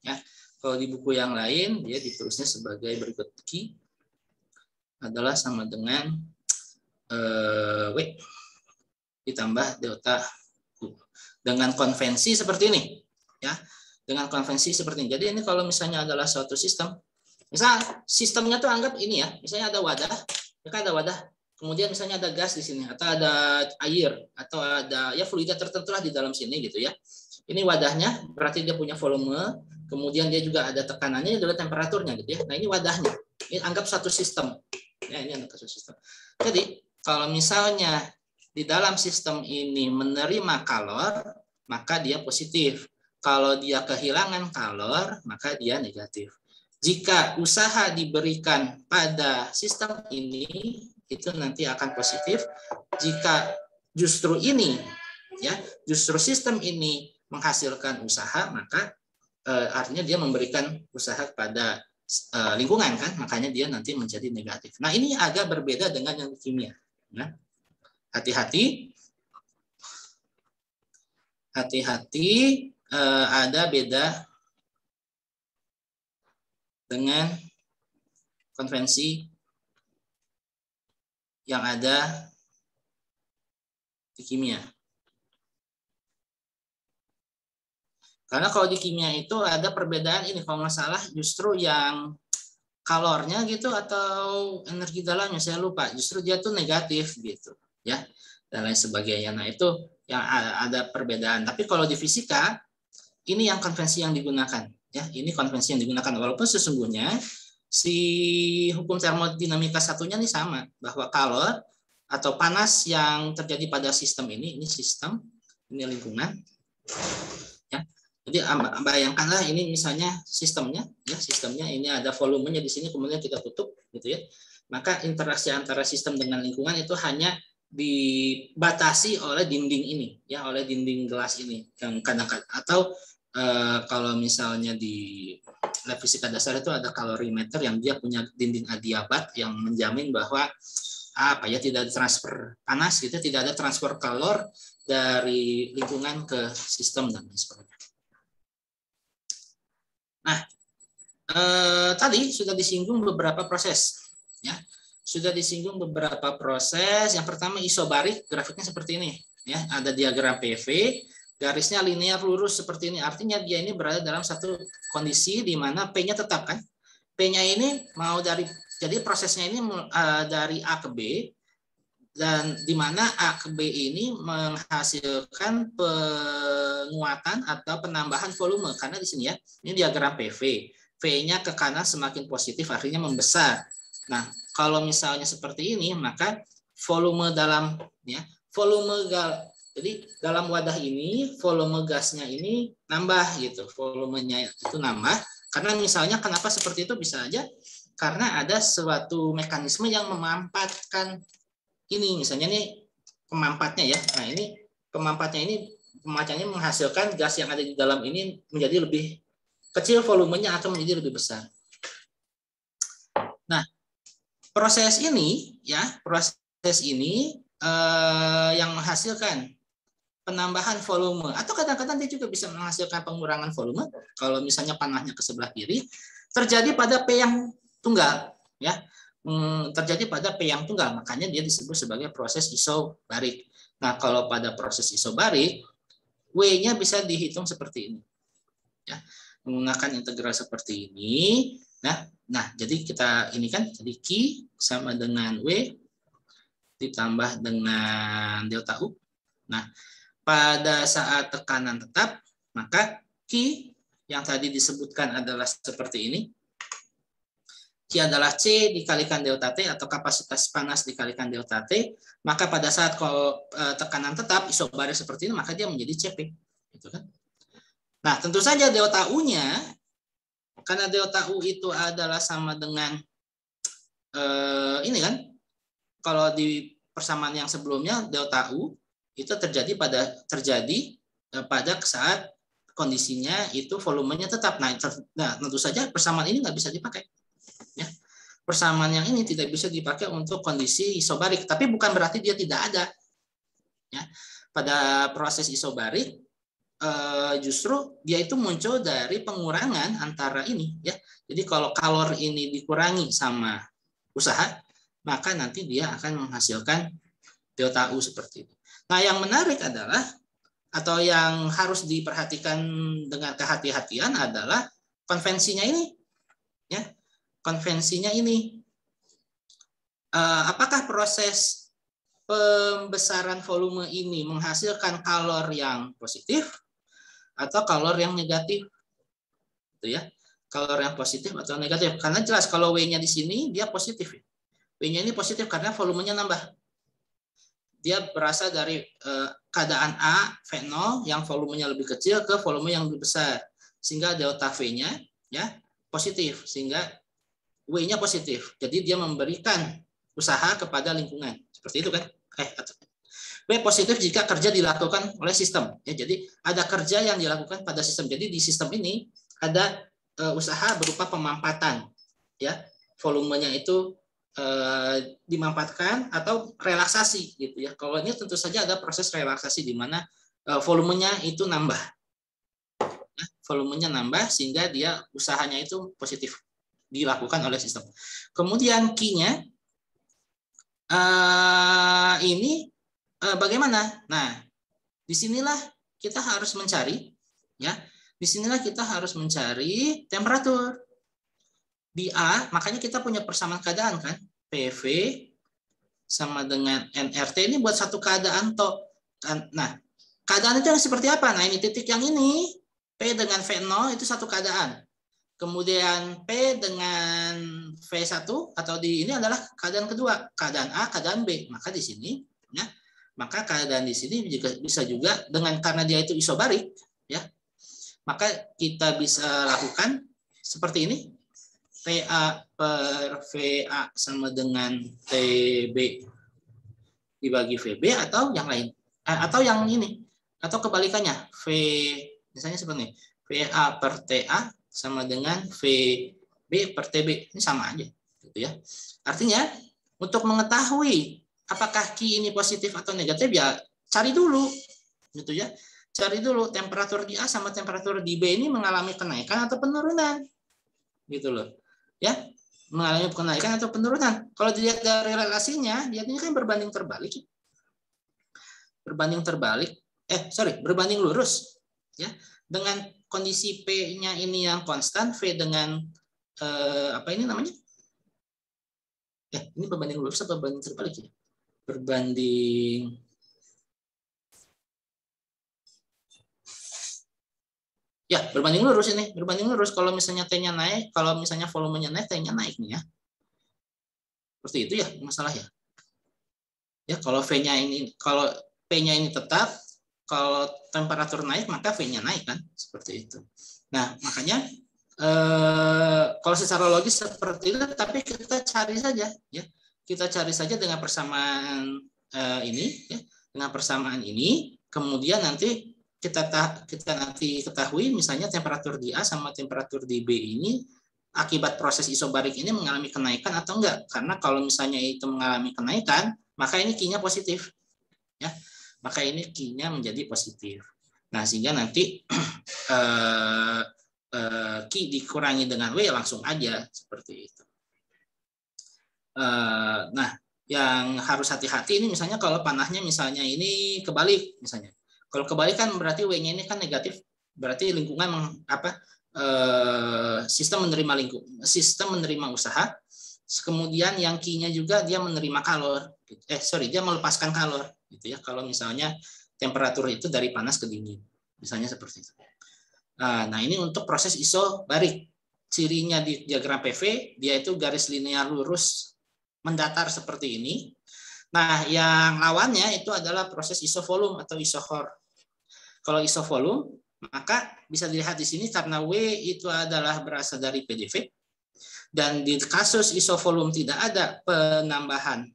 Ya, kalau di buku yang lain dia ditulisnya sebagai berikut. Q adalah sama dengan W ditambah delta U dengan konvensi seperti ini, ya, dengan konvensi seperti ini. Jadi ini kalau misalnya adalah suatu sistem, misal sistemnya tuh anggap ini, ya, misalnya ada wadah, ada wadah, kemudian misalnya ada gas di sini atau ada air atau ada fluida tertentu lah di dalam sini gitu, ya. Ini wadahnya, berarti dia punya volume, kemudian dia juga ada tekanannya, juga temperaturnya gitu, ya. Nah, ini wadahnya. Ini anggap satu sistem. Ya, ini anggap satu sistem. Jadi, kalau misalnya di dalam sistem ini menerima kalor, maka dia positif. Kalau dia kehilangan kalor, maka dia negatif. Jika usaha diberikan pada sistem ini, itu nanti akan positif. Jika justru ini, ya, justru sistem ini menghasilkan usaha, maka artinya dia memberikan usaha kepada lingkungan, kan, makanya dia nanti menjadi negatif. Nah, ini agak berbeda dengan yang kimia. Nah, hati-hati, ada beda dengan konvensi yang ada di kimia. Karena kalau di kimia itu ada perbedaan ini, kalau nggak salah justru yang kalornya gitu atau energi dalamnya, saya lupa, justru dia tuh negatif gitu, ya, dan lain sebagainya. Nah, itu yang ada perbedaan. Tapi kalau di fisika ini yang konvensi yang digunakan, ya, ini konvensi yang digunakan, walaupun sesungguhnya si hukum termodinamika satunya nih sama, bahwa kalor atau panas yang terjadi pada sistem ini sistem, ini lingkungan, ya. Jadi bayangkanlah ini misalnya sistemnya, ya, sistemnya ini ada volumenya di sini, kemudian kita tutup, gitu, ya. Maka interaksi antara sistem dengan lingkungan itu hanya dibatasi oleh dinding ini, ya, oleh dinding gelas ini, yang kadang-kadang atau kalau misalnya di lab fisika dasar itu ada kalorimeter yang dia punya dinding adiabat yang menjamin bahwa tidak ada transfer panas, gitu, tidak ada transfer kalor dari lingkungan ke sistem dan sebagainya. Nah, tadi sudah disinggung beberapa proses, ya, sudah disinggung beberapa proses. Yang pertama isobarik, grafiknya seperti ini, ya, ada diagram PV, garisnya linear lurus seperti ini. Artinya dia ini berada dalam satu kondisi di mana P-nya tetap, kan? P-nya ini mau jadi prosesnya ini dari A ke B, dan di mana A ke B ini menghasilkan penguatan atau penambahan volume, karena di sini ya, ini diagram PV. V-nya ke kanan semakin positif, artinya membesar. Nah, kalau misalnya seperti ini, maka volume dalam jadi dalam wadah ini volume gasnya ini nambah gitu, volumenya itu nambah. Karena misalnya kenapa seperti itu, bisa aja karena ada suatu mekanisme yang memampatkan ini, misalnya nih pemampatnya ya. Nah, ini pemancarnya menghasilkan gas yang ada di dalam ini menjadi lebih kecil volumenya atau menjadi lebih besar. Nah, proses ini yang menghasilkan penambahan volume, atau kadang-kadang dia juga bisa menghasilkan pengurangan volume. Kalau misalnya panahnya ke sebelah kiri, terjadi pada P yang tunggal, ya. Terjadi pada P yang tunggal, makanya dia disebut sebagai proses isobarik. Nah, kalau pada proses isobarik, W-nya bisa dihitung seperti ini, ya, menggunakan integral seperti ini. Nah, jadi kita ini kan, jadi Q sama dengan W ditambah dengan delta U. Nah, pada saat tekanan tetap, maka Q yang tadi disebutkan adalah seperti ini. Q adalah C dikalikan delta T atau kapasitas panas dikalikan delta T. Maka pada saat kalau tekanan tetap isobarik seperti ini, maka dia menjadi Cp. Gitu kan? Nah, tentu saja delta U-nya, karena delta U itu adalah sama dengan ini kan, kalau di persamaan yang sebelumnya delta U itu terjadi pada saat kondisinya itu volumenya tetap. Nah, tentu saja persamaan ini nggak bisa dipakai. Ya. Persamaan yang ini tidak bisa dipakai untuk kondisi isobarik, tapi bukan berarti dia tidak ada. Ya. Pada proses isobarik justru dia itu muncul dari pengurangan antara ini, ya. Jadi kalau kalor ini dikurangi sama usaha, maka nanti dia akan menghasilkan delta U seperti itu. Nah, yang menarik adalah, atau yang harus diperhatikan dengan kehati-hatian adalah konvensinya ini, ya. Konvensinya ini, apakah proses pembesaran volume ini menghasilkan kalor yang positif atau kalor yang negatif, gitu ya? Kalor yang positif atau negatif? Karena jelas kalau W-nya di sini dia positif. W-nya ini positif karena volumenya nambah. Dia berasal dari keadaan A V0 yang volumenya lebih kecil ke volume yang lebih besar, sehingga delta V-nya ya positif, sehingga W-nya positif. Jadi dia memberikan usaha kepada lingkungan. Seperti itu kan? W positif jika kerja dilakukan oleh sistem. Ya, jadi ada kerja yang dilakukan pada sistem. Jadi di sistem ini ada usaha berupa pemampatan. Ya, volumenya itu dimampatkan atau relaksasi gitu ya. Kalau ini tentu saja ada proses relaksasi di mana volumenya itu nambah. Ya, volumenya nambah sehingga dia usahanya itu positif dilakukan oleh sistem. Kemudian Q-nya ini bagaimana? Nah, disinilah kita harus mencari, ya. Disinilah kita harus mencari temperatur. Di A, makanya kita punya persamaan keadaan kan, PV sama dengan nRT ini buat satu keadaan toh. Nah, keadaan itu yang seperti apa? Nah, ini titik yang ini, P dengan V0 itu satu keadaan. Kemudian P dengan V1 atau di ini adalah keadaan kedua, keadaan A, keadaan B. Maka di sini, ya, maka keadaan di sini juga bisa juga dengan karena dia itu isobarik, ya, maka kita bisa lakukan seperti ini. TA per VA sama dengan TB dibagi VB atau yang lain. Atau yang ini. Atau kebalikannya. Misalnya seperti ini. VA per TA sama dengan VB per TB. Ini sama aja. Gitu ya. Artinya, untuk mengetahui apakah Q ini positif atau negatif, ya cari dulu. Gitu ya. Cari dulu temperatur di A sama temperatur di B ini mengalami kenaikan atau penurunan. Gitu loh. Ya, mengalami kenaikan atau penurunan. Kalau dilihat dari relasinya, dia ini kan berbanding terbalik. Berbanding lurus. Ya, dengan kondisi P-nya ini yang konstan, V dengan apa ini namanya? Ini berbanding lurus atau berbanding terbalik ya? berbanding ya, berbanding lurus ini, berbanding lurus. Kalau misalnya T-nya naik, kalau misalnya volumenya naik, T-nya naik nih ya. Seperti itu ya masalah ya. Ya, kalau V-nya ini, kalau P-nya ini tetap, kalau temperatur naik maka V-nya naik kan, seperti itu. Nah, makanya kalau secara logis seperti itu, tapi kita cari saja ya. Kita cari saja dengan persamaan ini ya, dengan persamaan ini, kemudian nanti kita nanti ketahui misalnya temperatur di A sama temperatur di B ini akibat proses isobarik ini mengalami kenaikan atau enggak. Karena kalau misalnya itu mengalami kenaikan, maka ini Q-nya positif ya. Maka ini Q-nya menjadi positif. Nah, sehingga nanti Q dikurangi dengan W langsung aja seperti itu. Nah, yang harus hati-hati ini misalnya kalau panahnya misalnya ini kebalik misalnya. Kalau kebalik kan berarti W-nya ini kan negatif, berarti lingkungan apa sistem menerima usaha, kemudian yang Q-nya juga dia menerima kalor. Dia melepaskan kalor gitu ya. Kalau misalnya temperatur itu dari panas ke dingin, misalnya seperti itu. Nah, ini untuk proses isobarik. Cirinya di diagram PV, dia itu garis linear lurus mendatar seperti ini. Nah, yang lawannya itu adalah proses isovolume atau isochor. Kalau isovolume, maka bisa dilihat di sini karena W itu adalah berasal dari PDV, dan di kasus isovolume tidak ada penambahan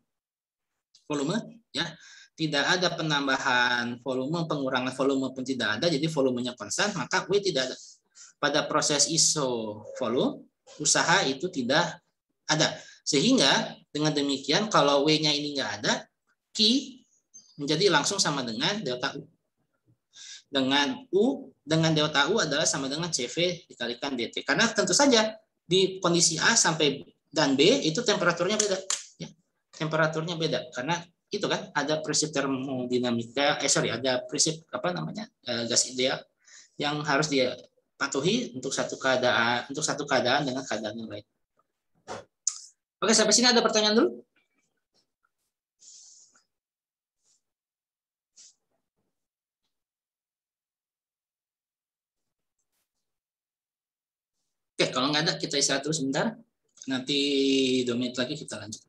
volume, ya, tidak ada penambahan volume, pengurangan volume pun tidak ada, jadi volumenya konstan, maka W tidak ada. Pada proses isovolume, usaha itu tidak ada. Sehingga dengan demikian kalau W-nya ini nggak ada, Q menjadi langsung sama dengan delta U. Dengan delta U adalah sama dengan CV dikalikan DT. Karena tentu saja di kondisi A sampai dan B itu temperaturnya beda. Ya. Temperaturnya beda karena itu kan ada prinsip termodinamika, ada prinsip gas ideal yang harus dia patuhi untuk satu keadaan dengan keadaan yang lain. Oke, sampai sini ada pertanyaan dulu? Oke, kalau nggak ada kita istirahat terus sebentar. Nanti 2 menit lagi kita lanjut.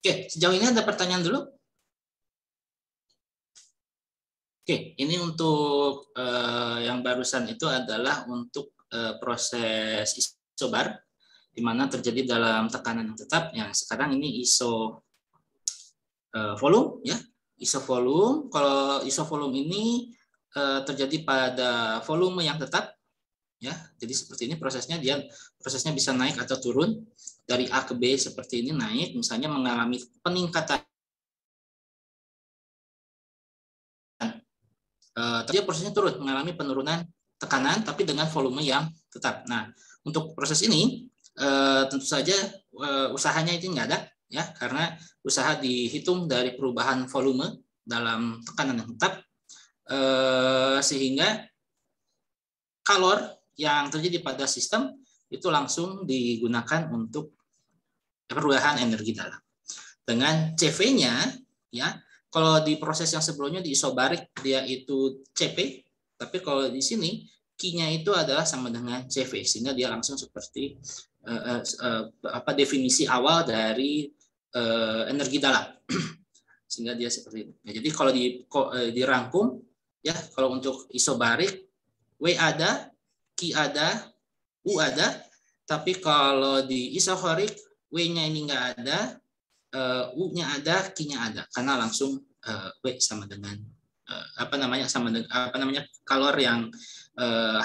Oke, sejauh ini ada pertanyaan dulu? Oke, ini untuk yang barusan itu adalah untuk proses isobar, di mana terjadi dalam tekanan yang tetap. Yang sekarang ini iso volume, ya, iso volume. Kalau iso volume ini terjadi pada volume yang tetap, ya. Jadi seperti ini prosesnya, prosesnya bisa naik atau turun dari A ke B seperti ini, naik, misalnya mengalami peningkatan. Dia prosesnya turun, mengalami penurunan tekanan tapi dengan volume yang tetap. Nah, untuk proses ini tentu saja usahanya itu nggak ada, ya, karena usaha dihitung dari perubahan volume dalam tekanan yang tetap, sehingga kalor yang terjadi pada sistem itu langsung digunakan untuk perubahan energi dalam. Dengan CV-nya, ya, kalau di proses yang sebelumnya di isobarik dia itu CP, tapi kalau di sini Q-nya itu adalah sama dengan CV, sehingga dia langsung seperti definisi awal dari energi dalam, sehingga dia seperti itu. Ya, jadi kalau dirangkum, ya, kalau untuk isobarik W ada, Q ada, U ada, tapi kalau di isohorik W-nya ini nggak ada, U-nya ada, Q-nya ada, karena langsung W sama dengan kalor yang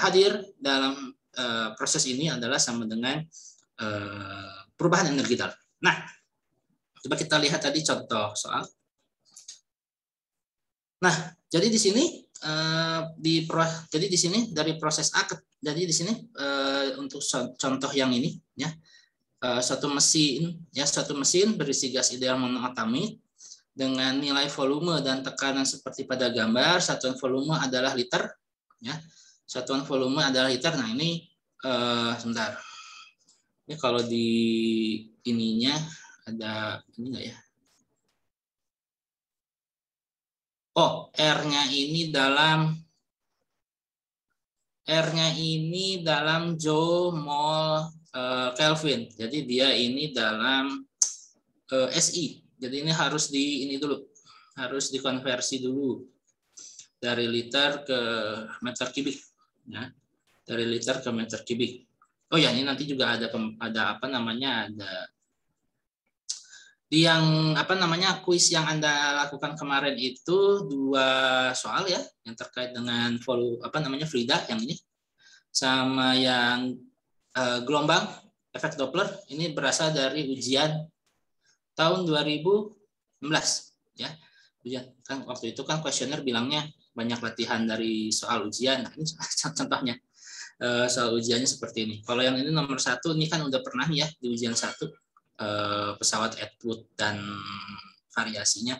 hadir dalam proses ini adalah sama dengan perubahan energi dalam. Nah, coba kita lihat tadi contoh soal. Nah, jadi di sini di sini dari proses A jadi di sini untuk contoh yang ini, ya, suatu mesin berisi gas ideal monoatomik dengan nilai volume dan tekanan seperti pada gambar. Satuan volume adalah liter, ya. Satuan volume adalah liter. Nah, ini sebentar. Ini kalau di ininya ada ini enggak ya? Oh, R-nya ini dalam Joule mol Kelvin. Jadi dia ini dalam SI. Jadi ini harus harus dikonversi dulu dari liter ke meter kubik, ya. Dari liter ke meter kubik. Oh ya, ini nanti juga ada kuis yang Anda lakukan kemarin itu 2 soal, ya, yang terkait dengan fluida yang ini sama yang gelombang efek Doppler. Ini berasal dari ujian tahun 2016, ya. Kan waktu itu kan kuesioner bilangnya banyak latihan dari soal ujian. Nah, ini contohnya soal ujiannya seperti ini. Kalau yang ini nomor 1 ini kan udah pernah, ya, di ujian 1 pesawat Atwood dan variasinya.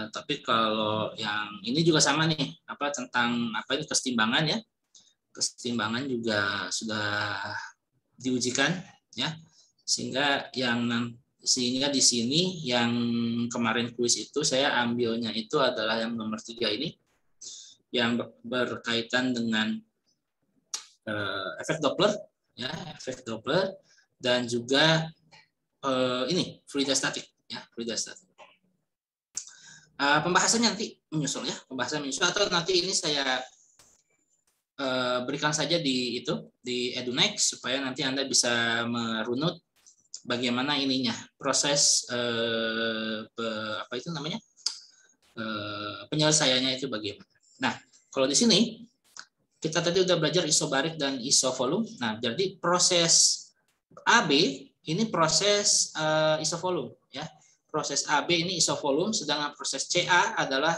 Tapi kalau yang ini juga sama nih, tentang ini kesetimbangan, ya. Kesetimbangan juga sudah diujikan, ya. Sehingga di sini yang kemarin kuis itu saya ambilnya itu adalah yang nomor 3 ini, yang berkaitan dengan efek Doppler, ya, efek Doppler, dan juga ini fluida statik, ya, fluida statik. Pembahasannya nanti menyusul, ya, atau nanti ini saya berikan saja di EduNext supaya nanti Anda bisa merunut bagaimana ininya proses penyelesaiannya itu bagaimana. Nah, kalau di sini kita tadi udah belajar isobarik dan isovolume. Nah, jadi proses AB ini proses isovolume, ya. Proses AB ini isovolume, sedangkan proses CA adalah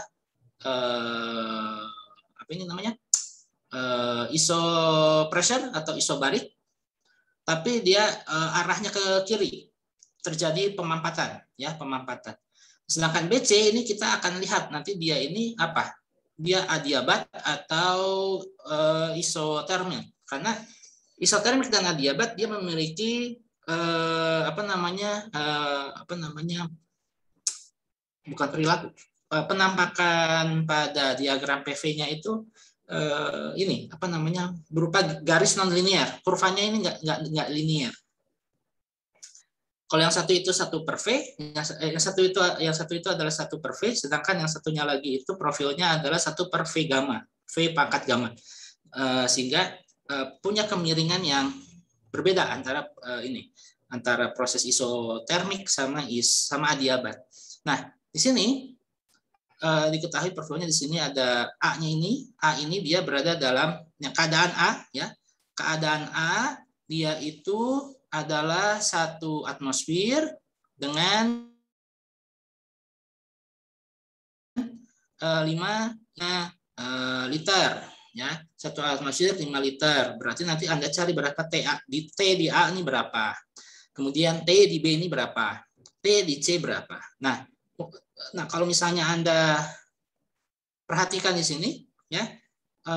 isopressure atau isobarik, tapi dia arahnya ke kiri, terjadi pemampatan, ya, pemampatan. Sedangkan BC ini kita akan lihat nanti dia ini apa? Dia adiabat atau isotermik. Karena isotermik dan adiabat dia memiliki bukan perilaku, penampakan pada diagram PV-nya itu berupa garis non linear. Kurvanya ini nggak linear. Kalau yang satu itu 1/V, yang satu itu adalah 1/V, sedangkan yang satunya lagi itu profilnya adalah 1/V gamma, V pangkat gamma. Sehingga punya kemiringan yang berbeda antara antara proses isotermik sama adiabat. Nah, di sini diketahui profilnya di sini ada A-nya ini. A ini dia berada dalam keadaan A, ya. Keadaan A dia itu adalah 1 atmosfer dengan 5 liter, ya. 1 atmosfer 5 liter. Berarti nanti Anda cari berapa T di A ini berapa. Kemudian T di B ini berapa. T di C berapa. Nah, kalau misalnya Anda perhatikan di sini, ya,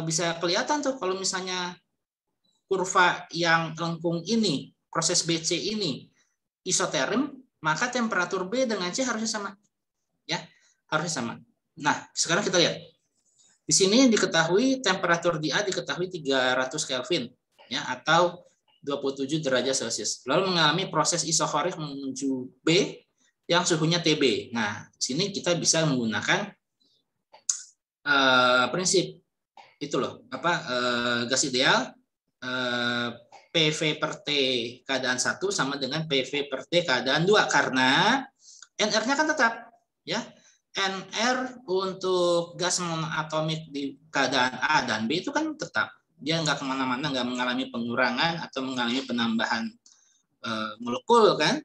bisa kelihatan tuh kalau misalnya kurva yang lengkung ini, proses BC ini isoterm, maka temperatur B dengan C harusnya sama. Ya, harusnya sama. Nah, sekarang kita lihat. Di sini diketahui temperatur di A diketahui 300 Kelvin, ya, atau 27 derajat Celcius. Lalu mengalami proses isokorik menuju B yang suhunya TB. Nah, di sini kita bisa menggunakan prinsip itu loh, gas ideal PV per T keadaan 1 sama dengan PV per T keadaan 2, karena NR-nya kan tetap, ya. NR untuk gas monoatomik di keadaan A dan B itu kan tetap. Dia nggak kemana-mana, nggak mengalami pengurangan atau mengalami penambahan molekul kan.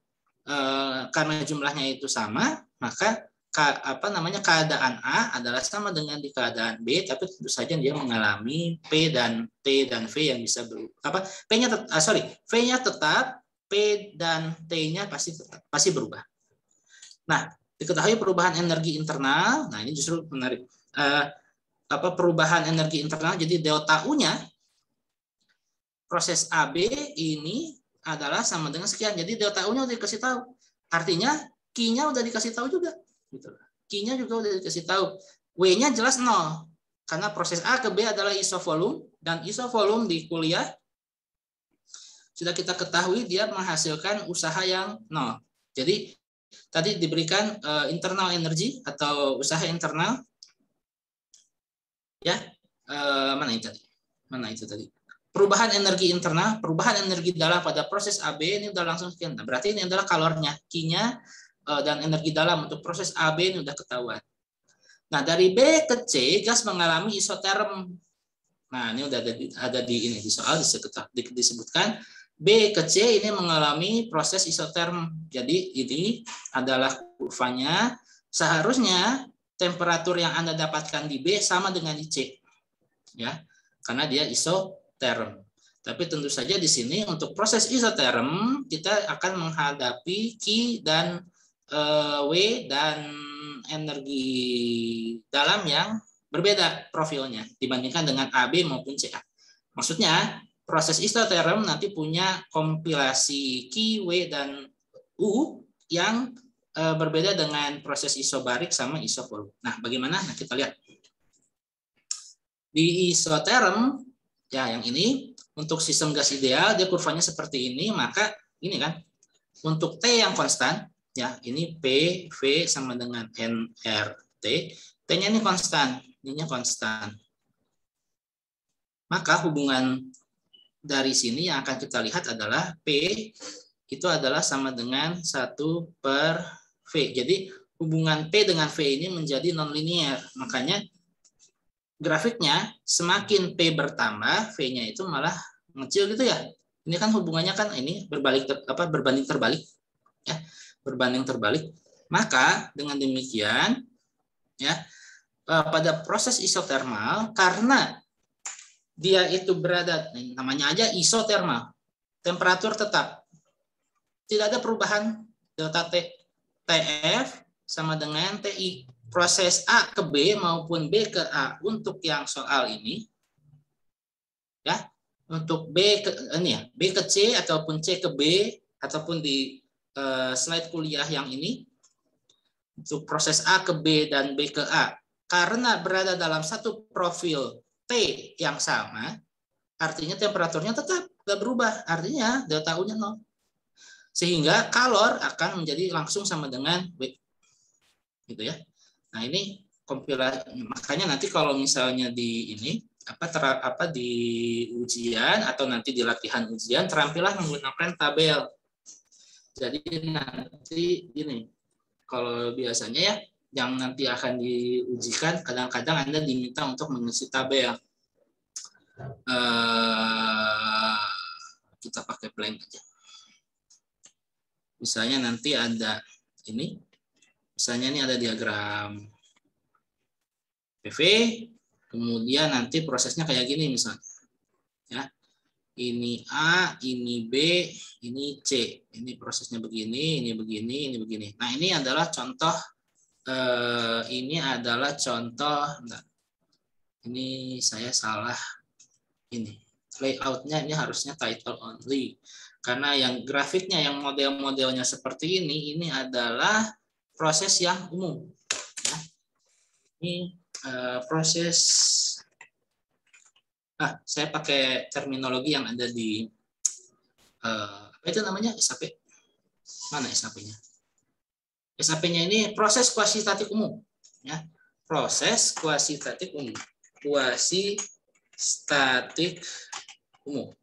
Karena jumlahnya itu sama, maka keadaan A adalah sama dengan di keadaan B, tapi tentu saja dia mengalami P dan T dan V yang bisa berubah. V-nya tetap, P dan T-nya pasti berubah. Nah, diketahui perubahan energi internal. Nah, ini justru menarik. Perubahan energi internal, jadi delta U-nya proses AB ini adalah sama dengan sekian. Jadi delta U-nya udah dikasih tahu. Artinya Q-nya udah dikasih tahu juga. Q-nya juga udah dikasih tahu. W-nya jelas 0. Karena proses A ke B adalah isovolume, dan isovolume di kuliah sudah kita ketahui dia menghasilkan usaha yang 0. Jadi tadi diberikan internal energy atau usaha internal, ya. Mana itu tadi? Perubahan energi internal, perubahan energi dalam pada proses AB ini udah langsung sekian. Nah, berarti ini adalah kalornya, Q-nya dan energi dalam untuk proses AB ini udah ketahuan. Nah, dari B ke C gas mengalami isoterm. Nah, ini udah ada di soal disebutkan B ke C ini mengalami proses isoterm. Jadi ini adalah kurvanya. Seharusnya temperatur yang Anda dapatkan di B sama dengan di C, ya, karena dia isoterm. Tapi tentu saja di sini untuk proses isoterm kita akan menghadapi Q dan W dan energi dalam yang berbeda profilnya dibandingkan dengan AB maupun CA. Maksudnya proses isoterm nanti punya kompilasi Q, W, dan U yang berbeda dengan proses isobarik sama isovolume. Nah, bagaimana? Nah, kita lihat. Di isoterm, ya yang ini, untuk sistem gas ideal, dia kurvanya seperti ini, maka ini kan, untuk T yang konstan, ya ini P, V sama dengan nRT, T-nya ini konstan, ininya konstan. Maka hubungan dari sini yang akan kita lihat adalah P itu adalah sama dengan 1/V. Jadi hubungan P dengan V ini menjadi nonlinear. Makanya grafiknya semakin P bertambah, V-nya itu malah mengecil gitu ya. Ini kan hubungannya kan ini berbanding terbalik. Ya, berbanding terbalik. Maka dengan demikian, ya, pada proses isotermal, karena dia itu berada, namanya aja isotermal, temperatur tetap, tidak ada perubahan delta T, TF sama dengan TI. Proses A ke B maupun B ke A untuk yang soal ini, ya, untuk B ke C ataupun C ke B ataupun di slide kuliah yang ini, untuk proses A ke B dan B ke A, karena berada dalam satu profil T yang sama, artinya temperaturnya tetap tidak berubah, artinya delta U-nya 0. Sehingga kalor akan menjadi langsung sama dengan W. Gitu ya. Nah, ini kompilasi. Makanya nanti kalau misalnya di ini di ujian atau nanti di latihan ujian terampilah menggunakan tabel. Jadi nanti gini, kalau biasanya ya yang nanti akan diujikan kadang-kadang Anda diminta untuk mengisi tabel. Kita pakai blank aja. Misalnya nanti ada ini, misalnya ini ada diagram PV, kemudian nanti prosesnya kayak gini misalnya. Ya. Ini A, ini B, ini C. Ini prosesnya begini, ini begini, ini begini. Nah, ini adalah contoh bentar. Ini saya salah ini. Layoutnya ini harusnya title only. Karena yang grafiknya, yang model-modelnya seperti ini adalah proses yang umum. Ya. Ini proses. Saya pakai terminologi yang ada di apa itu namanya SAP. Mana SAP-nya? SAP-nya ini proses kuasitatif umum. Ya. Proses kuasitatif umum. Kuasitatif umum.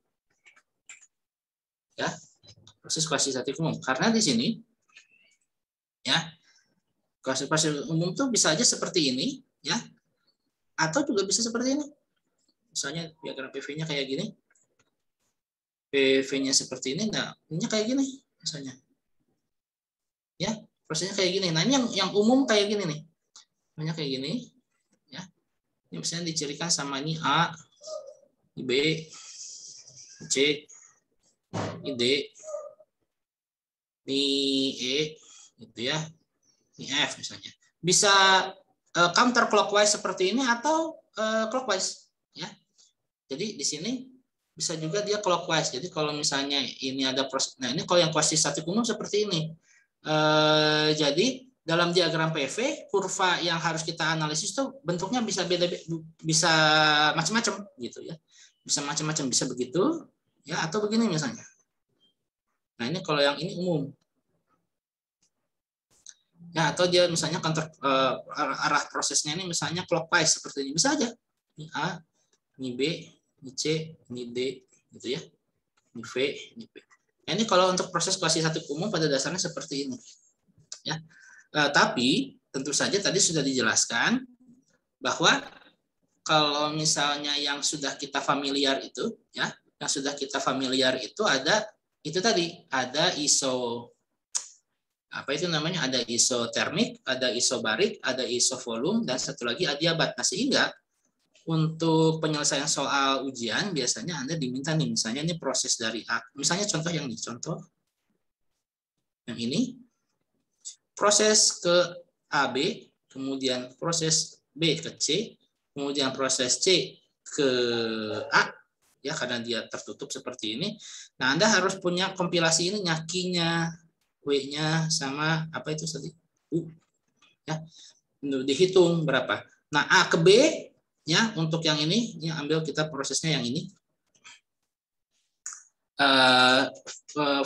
Ya, proses kuasitatif umum. Karena di sini ya, kuasitatif umum tuh bisa aja seperti ini ya. Atau juga bisa seperti ini. Misalnya diagram PV-nya kayak gini. PV-nya seperti ini, nah, ini kayak gini misalnya. Ya, prosesnya kayak gini. Nah, ini yang umum kayak gini nih. Namanya kayak gini ya. Ini misalnya dicirikan sama ini A, ini B, ini C, ini D, ini E, gitu ya. Ini F misalnya. Bisa counter clockwise seperti ini atau clockwise ya. Jadi di sini bisa juga dia clockwise. Jadi kalau misalnya ini ada proses, nah ini kalau yang kuasitatif umum seperti ini. Jadi dalam diagram PV kurva yang harus kita analisis itu bentuknya bisa beda, bisa macam-macam gitu ya. Bisa macam-macam, bisa begitu ya atau begini misalnya. Nah, ini kalau yang ini umum. Ya, atau dia misalnya arah prosesnya ini misalnya clockwise seperti ini, bisa aja. Ini A, ini B, ini C, ini D gitu ya. Ini V, ini P. Nah, ini kalau untuk proses kuasitatif umum pada dasarnya seperti ini. Ya. Tapi tentu saja tadi sudah dijelaskan bahwa kalau misalnya yang sudah kita familiar itu ya, yang sudah kita familiar itu ada itu tadi, ada ISO apa itu namanya, ada isotermik, ada isobarik, ada isovolume, dan satu lagi adiabat. Nah, sehingga untuk penyelesaian soal ujian biasanya Anda diminta nih, misalnya ini proses dari A, misalnya contoh yang ini, proses ke AB, kemudian proses B ke C, kemudian proses C ke A, ya karena dia tertutup seperti ini. Nah, Anda harus punya kompilasi ini, nyakinya, W-nya sama apa itu tadi? U. Ya. Dihitung berapa. Nah, A ke B ya untuk yang ini ambil kita prosesnya yang ini.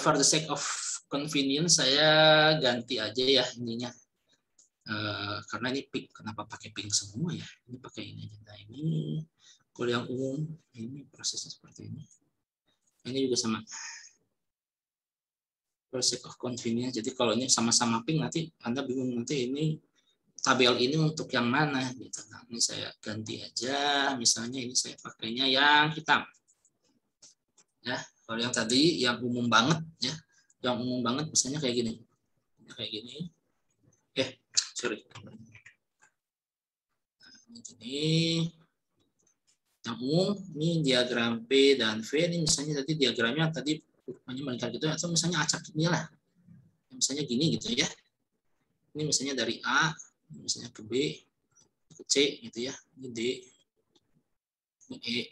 For the sake of convenience saya ganti aja ya ininya. Karena ini pink, kenapa pakai pink semua ya? Ini pakai ini aja. Nah, ini kalau yang umum ini prosesnya seperti ini. Ini juga sama. For sake of convenience. Jadi kalau ini sama-sama pink nanti Anda bingung nanti ini tabel ini untuk yang mana gitu. Nah, ini saya ganti aja. Misalnya ini saya pakainya yang hitam. Ya, kalau yang tadi yang umum banget ya. Yang umum banget misalnya kayak gini. Kayak gini. Sorry. Nah, ini yang umum ini diagram P dan V ini misalnya tadi diagramnya tadi rupanya melingkar gitu atau misalnya acak ini lah. Misalnya gini gitu ya. Ini misalnya dari A, misalnya ke B, ke C gitu ya. Ini D, ini E,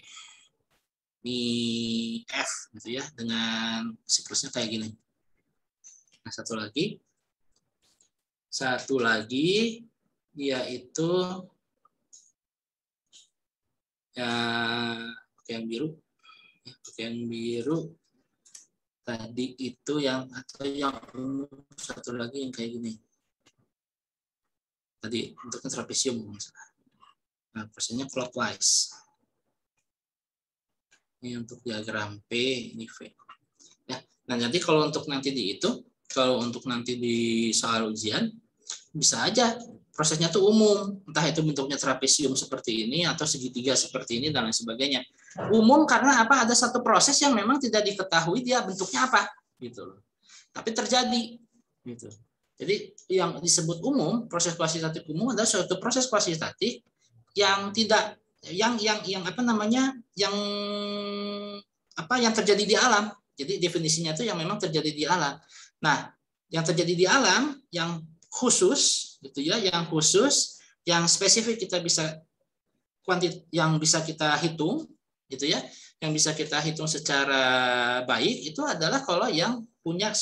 ini F gitu ya dengan siklusnya kayak gini. Nah, satu lagi yaitu ya pakai yang biru. Tadi itu yang atau yang satu lagi yang kayak gini. Tadi untuk trapesium. Nah, prosesnya clockwise. Ini untuk diagram P, ini V. Ya. Nah, nanti kalau untuk nanti di itu, kalau untuk nanti di soal ujian, bisa aja prosesnya tuh umum. Entah itu bentuknya trapesium seperti ini, atau segitiga seperti ini, dan lain sebagainya. Umum karena apa? Ada satu proses yang memang tidak diketahui dia bentuknya apa. Gitu. Tapi terjadi. Gitu. Jadi yang disebut umum, proses kuantitatif umum adalah suatu proses kuantitatif yang tidak yang apa namanya yang terjadi di alam. Jadi definisinya itu yang memang terjadi di alam. Nah, yang terjadi di alam yang khusus gitu ya, yang spesifik kita bisa yang bisa kita hitung gitu ya, yang bisa kita hitung secara baik itu adalah kalau yang punya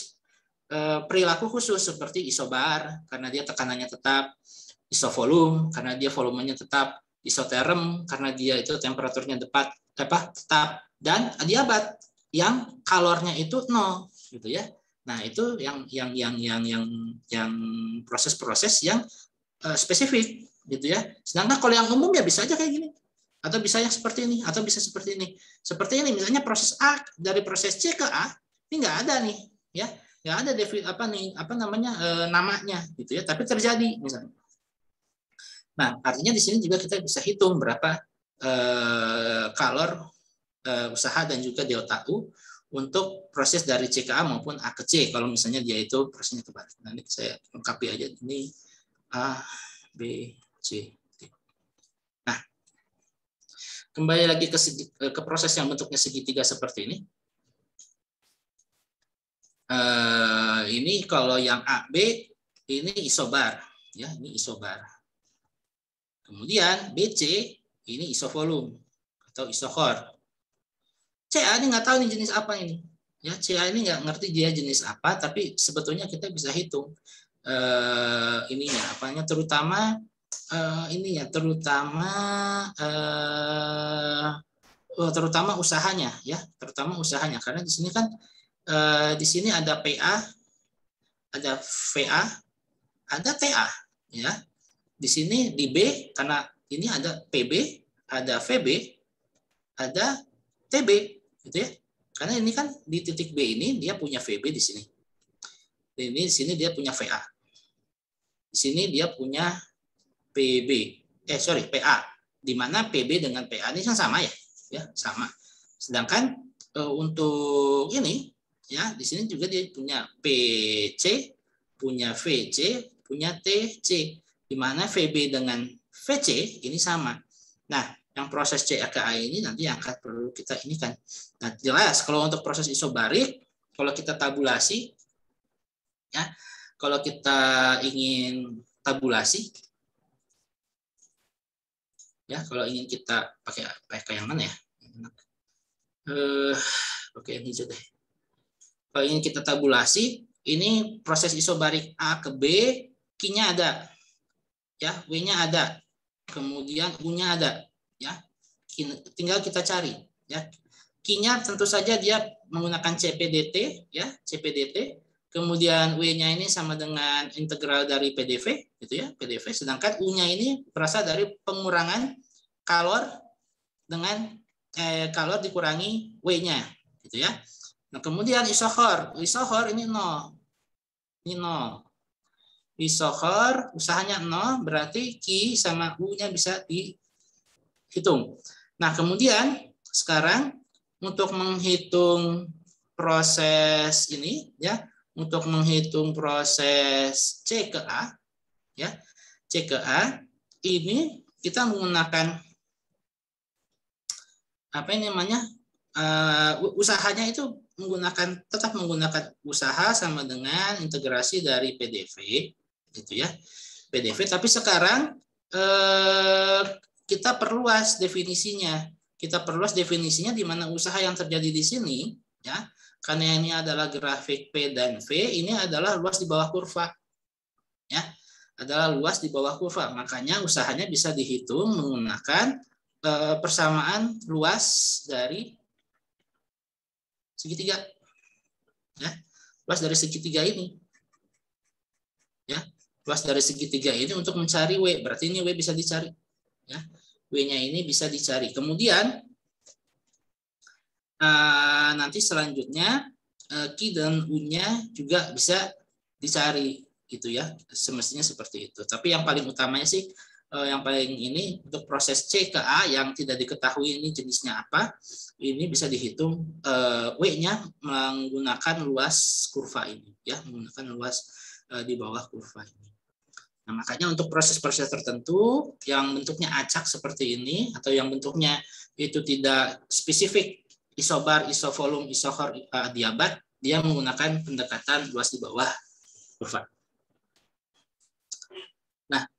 perilaku khusus seperti isobar karena dia tekanannya tetap, isovolum karena dia volumenya tetap, isoterm karena dia itu temperaturnya tetap, dan adiabat yang kalornya itu 0 gitu ya. Nah, itu yang proses-proses yang spesifik gitu ya. Sedangkan kalau yang umum ya bisa aja kayak gini. Atau bisa yang seperti ini, atau bisa seperti ini. Seperti ini misalnya proses A dari proses C ke A, ini nggak ada nih, ya. Nggak ada namanya gitu ya, tapi terjadi misalnya. Nah, artinya di sini juga kita bisa hitung berapa kalor usaha dan juga delta U untuk proses dari C ke A maupun A ke C kalau misalnya dia itu prosesnya kebalik. Nanti saya lengkapi aja ini A, B, C. Nah, kembali lagi ke proses yang bentuknya segitiga seperti ini. Ini kalau yang AB ini isobar, ya ini isobar. Kemudian BC ini isovolum atau isochor. CA ini nggak tahu ini jenis apa ini. Ya, CA ini nggak ngerti dia jenis apa, tapi sebetulnya kita bisa hitung ininya apanya, terutama terutama usahanya ya, terutama usahanya karena di sini kan di sini ada PA, ada VA, ada TA ya. Di sini di B karena ini ada PB, ada VB, ada TB gitu ya. Karena ini kan di titik B ini dia punya VB di sini. Ini di sini dia punya VA. Di sini dia punya PB. PA. Di mana PB dengan PA ini kan sama ya. Ya, sama. Sedangkan untuk ini ya, di sini juga dia punya PC, punya VC, punya TC. Di mana VB dengan VC ini sama. Nah, yang proses C ke A ini nanti yang akan perlu kita ini kan. Nah, jelas kalau untuk proses isobarik, kalau kita tabulasi, ya, kalau kita ingin tabulasi, ya, kalau ingin kita pakai yang mana ya? Oke, ini aja deh. Kalau ingin kita tabulasi, ini proses isobarik A ke B, Q-nya ada, ya, W-nya ada, kemudian U-nya ada, ya, tinggal kita cari, ya. Q-nya tentu saja dia menggunakan CPDT, ya, CPDT. Kemudian W-nya ini sama dengan integral dari PDV, gitu ya, PDV. Sedangkan U-nya ini berasal dari pengurangan kalor dengan kalor dikurangi W-nya, gitu ya. Nah, kemudian isochor ini 0. Ini 0. Isochor usahanya 0, berarti Q sama U-nya bisa dihitung. Nah, kemudian sekarang untuk menghitung proses ini, ya, untuk menghitung proses C ke A, ya, C ke A, ini kita menggunakan apa ini namanya, usahanya itu tetap menggunakan usaha sama dengan integrasi dari PDV, gitu ya, PDV. Tapi sekarang kita perluas definisinya. Kita perluas definisinya di mana usaha yang terjadi di sini, ya, karena ini adalah grafik P dan V, ini adalah luas di bawah kurva, ya, adalah luas di bawah kurva. Makanya usahanya bisa dihitung menggunakan persamaan luas dari segitiga. ya, luas dari segitiga ini, ya, luas dari segitiga ini untuk mencari W, berarti ini W bisa dicari, ya, W-nya ini bisa dicari. Kemudian nanti selanjutnya Q dan U-nya juga bisa dicari, gitu ya, semestinya seperti itu. Tapi yang paling utamanya sih, yang paling ini untuk proses C ke A yang tidak diketahui ini jenisnya apa, ini bisa dihitung W-nya menggunakan luas kurva ini, ya, menggunakan luas di bawah kurva ini. Nah, makanya untuk proses-proses tertentu yang bentuknya acak seperti ini atau yang bentuknya itu tidak spesifik isobar, isovolume, isohor, adiabat, dia menggunakan pendekatan luas di bawah kurva. Nah,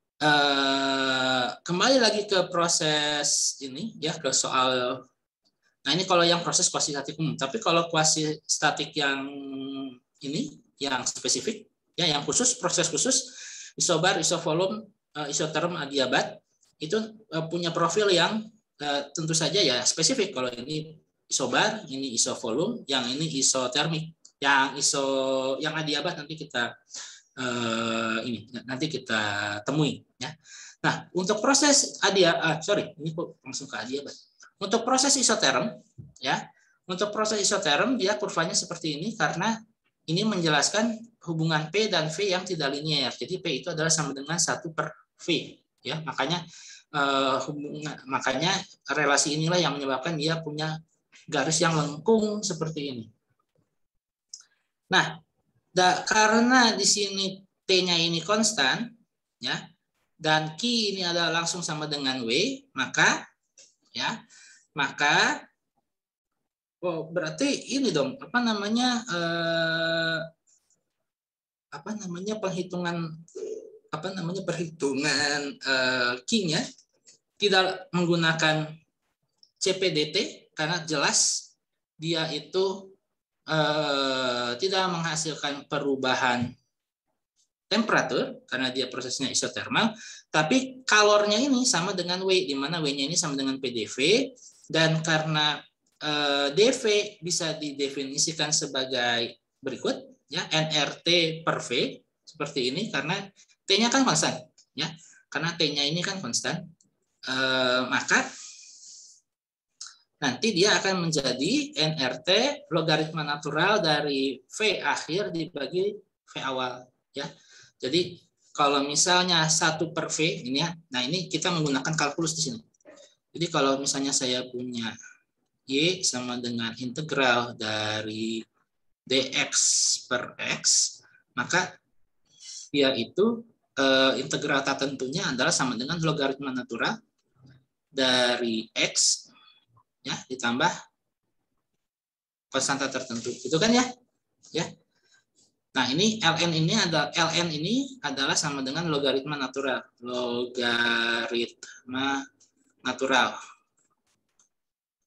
kembali lagi ke proses ini, ya, ke soal. Nah, ini kalau yang proses kuasi statik umum. Tapi kalau kuasi statik yang ini, yang spesifik, ya, yang khusus, proses khusus, isobar, isovolume, isoterm, adiabat, itu punya profil yang tentu saja ya spesifik. Kalau ini isobar, ini isovolume, yang ini isotermik, yang adiabat nanti kita nanti kita temui, ya. Nah, untuk proses ini kok langsung ke adiabat. Untuk proses isoterm, ya, untuk proses isoterm dia kurvanya seperti ini karena ini menjelaskan hubungan P dan V yang tidak linear. Jadi P itu adalah sama dengan 1/V, ya. Makanya relasi inilah yang menyebabkan dia punya garis yang lengkung seperti ini. Nah, karena di sini T-nya ini konstan, ya, dan Q ini adalah langsung sama dengan W, maka berarti ini dong, perhitungan Q-nya tidak menggunakan CPDT karena jelas dia itu tidak menghasilkan perubahan temperatur karena dia prosesnya isotermal, tapi kalornya ini sama dengan W, di mana W-nya ini sama dengan PdV, dan karena dV bisa didefinisikan sebagai berikut, ya, nRT per V seperti ini karena T-nya kan konstan, ya, karena T-nya ini kan konstan, maka nanti dia akan menjadi nRT logaritma natural dari V akhir dibagi V awal, ya. Jadi kalau misalnya 1/V ini, ya, nah ini kita menggunakan kalkulus di sini. Jadi kalau misalnya saya punya Y sama dengan integral dari dx per x, maka dia itu integral tak tentunya adalah sama dengan logaritma natural dari x, ya, ditambah konstanta tertentu, itu kan, ya, ya. Nah, ini ln ini adalah sama dengan logaritma natural,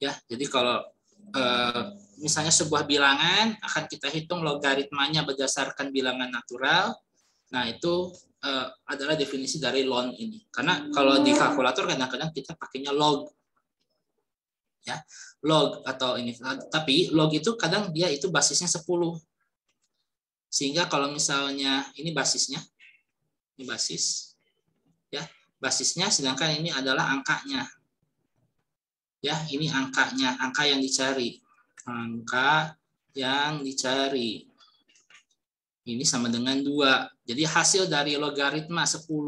ya. Jadi kalau misalnya sebuah bilangan akan kita hitung logaritmanya berdasarkan bilangan natural, nah itu adalah definisi dari ln ini. Karena kalau di kalkulator kadang-kadang kita pakainya log, ya, log atau ini, tapi log itu kadang dia itu basisnya 10, sehingga kalau misalnya ini basisnya, ini basis, ya, basisnya, sedangkan ini adalah angkanya, ya, ini angkanya, angka yang dicari, ini sama dengan 2. Jadi hasil dari logaritma 100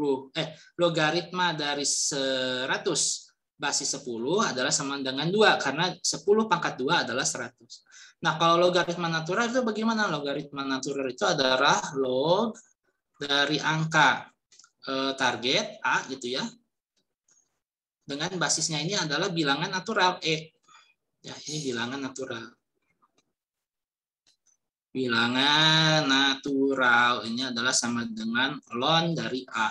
basis 10 adalah sama dengan 2, karena 10 pangkat 2 adalah 100. Nah, kalau logaritma natural itu bagaimana? Logaritma natural itu adalah log dari angka target A, gitu ya, dengan basisnya ini adalah bilangan natural E. Ya, ini bilangan natural. Bilangan natural ini adalah sama dengan ln dari A.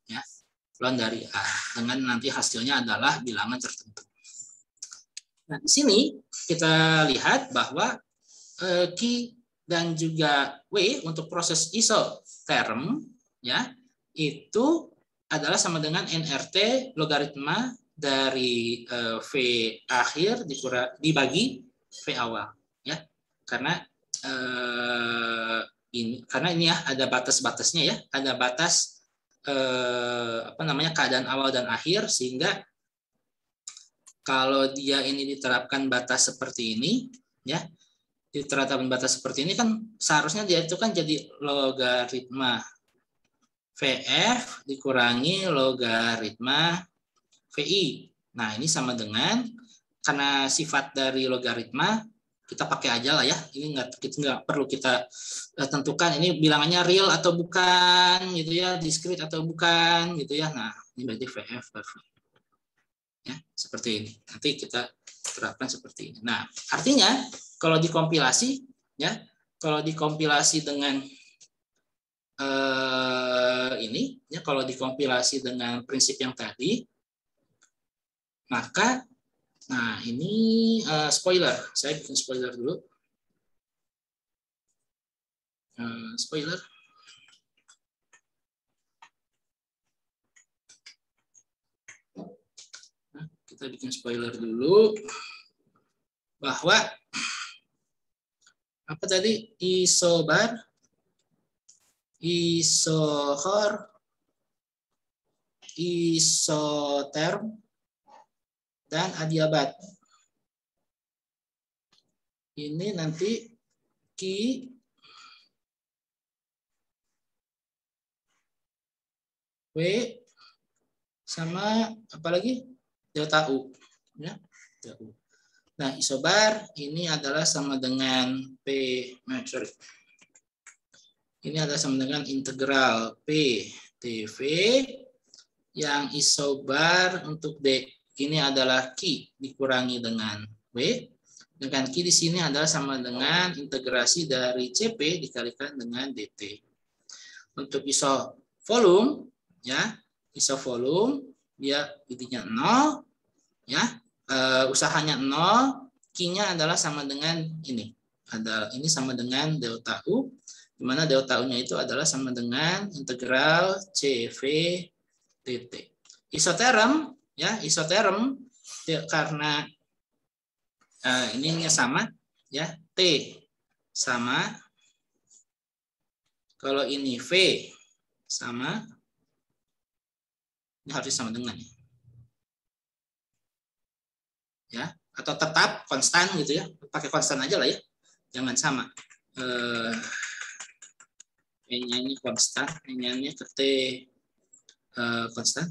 Ya, ln dari A, dengan nanti hasilnya adalah bilangan tertentu. Nah, di sini kita lihat bahwa Q dan juga W untuk proses isoterm, ya, itu adalah sama dengan nRT logaritma dari V akhir dibagi V awal, ya. Karena ini karena ini ya ada batas-batasnya ya, ada batas keadaan awal dan akhir, sehingga kalau dia ini diterapkan batas seperti ini ya, diterapkan batas seperti ini kan seharusnya dia itu kan jadi logaritma VF dikurangi logaritma VI. Nah, ini sama dengan, karena sifat dari logaritma kita pakai aja lah ya. Ini nggak perlu kita tentukan ini bilangannya real atau bukan gitu ya, diskrit atau bukan gitu ya. Nah, ini berarti VF per V. Ya, seperti ini. Nanti kita terapkan seperti ini. Nah, artinya kalau dikompilasi ya, kalau dikompilasi dengan ini ya, kalau dikompilasi dengan prinsip yang tadi, maka nah ini spoiler, saya bikin spoiler dulu. Spoiler. Nah, kita bikin spoiler dulu bahwa apa tadi, isobar, isohor, isoterm, dan adiabat. Ini nanti Ki W sama apa lagi? Delta U. Ya, delta U. Nah, isobar ini adalah sama dengan ini adalah sama dengan integral P dV, yang isobar untuk D ini adalah Q dikurangi dengan W, dengan Q di sini adalah sama dengan integrasi dari CP dikalikan dengan DT. Untuk iso volume ya, iso volume dia intinya 0 ya, usahanya 0, Q-nya adalah sama dengan ini. Ini sama dengan delta U, di mana delta U-nya itu adalah sama dengan integral CV dt. Isoterm ya, isoterm karena ininya sama ya, T sama, kalau ini V sama, ini harus sama dengan ya, atau tetap konstan gitu ya, pakai konstan aja lah ya, jangan sama. E-nya ini konstan, E-nya ini ke T konstan.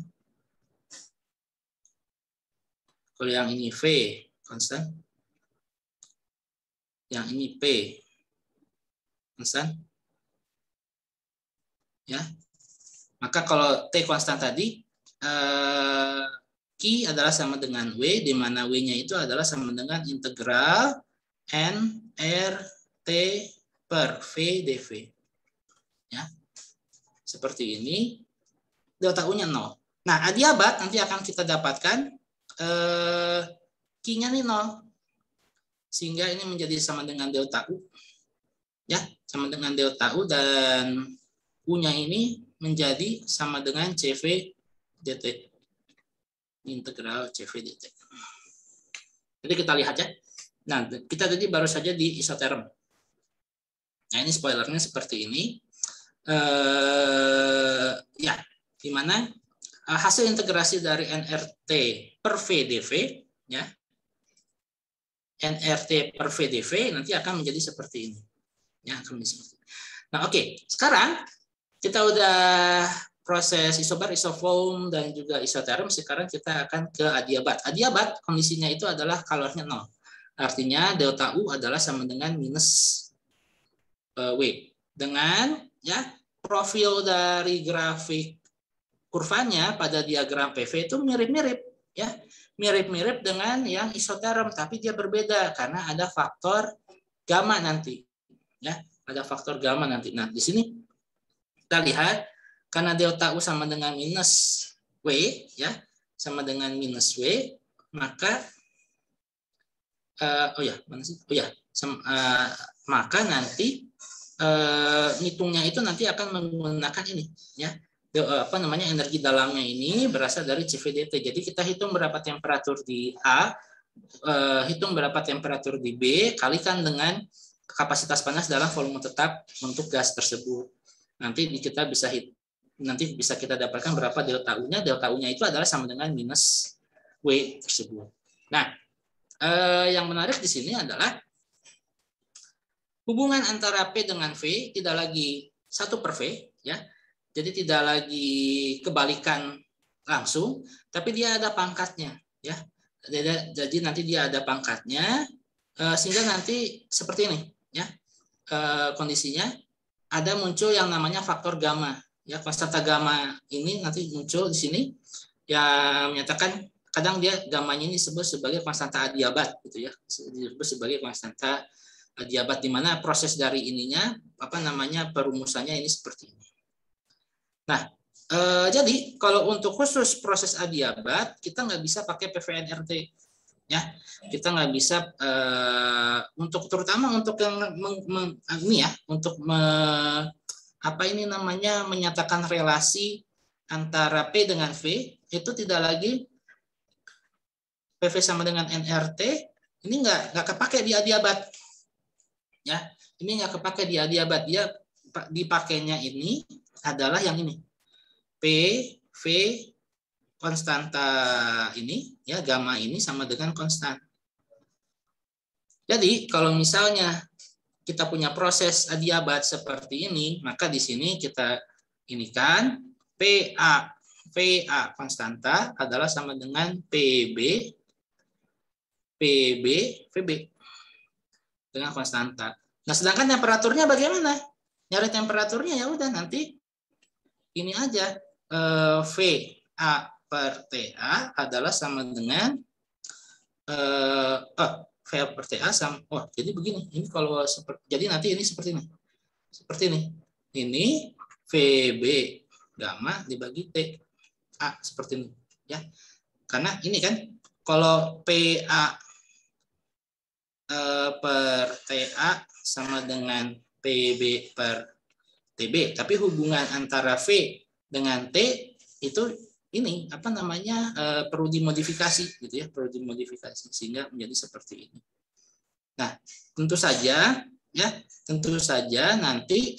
Kalau yang ini V konstan, yang ini P konstan, ya. Maka kalau T konstan tadi, Q adalah sama dengan W, di mana W-nya itu adalah sama dengan integral N R T per V dV. Ya, seperti ini. Delta U-nya 0. Nah, adiabat nanti akan kita dapatkan Q-nya ini 0. Sehingga ini menjadi sama dengan delta U. Ya, sama dengan delta U, dan U-nya ini menjadi sama dengan CV dt. Integral CV dt. Jadi kita lihat ya. Nah, kita tadi baru saja di isoterm. Nah, ini spoilernya seperti ini. Ya, di mana hasil integrasi dari NRT per VdV ya, NRT per VdV nanti akan menjadi seperti ini ya, akan menjadi seperti ini. Nah, oke, sekarang kita udah proses isobar, isoform, dan juga isoterm. Sekarang kita akan ke adiabat. Adiabat kondisinya itu adalah kalornya 0, artinya delta U adalah sama dengan minus W, dengan ya profil dari grafik kurvanya pada diagram PV itu mirip-mirip ya, mirip-mirip dengan yang isoterm, tapi dia berbeda karena ada faktor gamma nanti ya, ada faktor gamma nanti. Nah, di sini kita lihat karena delta U sama dengan minus W ya, sama dengan minus W, maka maka nanti ngitungnya itu nanti akan menggunakan ini ya, energi dalamnya ini berasal dari CVDT. Jadi kita hitung berapa temperatur di A, hitung berapa temperatur di B, kalikan dengan kapasitas panas dalam volume tetap untuk gas tersebut. Nanti kita bisa kita dapatkan berapa delta U-nya. Delta U-nya itu adalah sama dengan minus W tersebut. Nah, yang menarik di sini adalah hubungan antara P dengan V tidak lagi 1/V, ya. Jadi tidak lagi kebalikan langsung, tapi dia ada pangkatnya, ya. Jadi nanti dia ada pangkatnya, sehingga nanti seperti ini, ya. Kondisinya ada muncul yang namanya faktor gamma, ya. Konstanta gamma ini nanti muncul di sini yang menyatakan kadang dia gammanya ini disebut sebagai konstanta adiabat, gitu ya. Disebut sebagai konstanta adiabat, di mana proses dari ininya perumusannya ini seperti ini. Nah, jadi kalau untuk khusus proses adiabat kita nggak bisa pakai PVNRT, ya. Kita nggak bisa terutama untuk yang ini ya, untuk menyatakan relasi antara P dengan V itu tidak lagi PV sama dengan nRT, ini nggak kepake di adiabat, ya. Ini nggak kepake di adiabat, dia dipakainya ini adalah yang ini, PV konstanta ini, ya, gamma ini sama dengan konstan. Jadi kalau misalnya kita punya proses adiabat seperti ini, maka di sini kita inikan VA konstanta adalah sama dengan VB dengan konstanta. Nah, sedangkan temperaturnya bagaimana? Nyari temperaturnya ya udah nanti ini aja, VA per TA adalah sama dengan VA per TA sama, jadi begini. Ini kalau jadi nanti ini seperti ini. Seperti ini. Ini VB gamma dibagi TA seperti ini, ya. Karena ini kan kalau PA per TA sama dengan PB per TB, tapi hubungan antara V dengan T itu ini perlu dimodifikasi, gitu ya, perlu dimodifikasi sehingga menjadi seperti ini. Nah, tentu saja nanti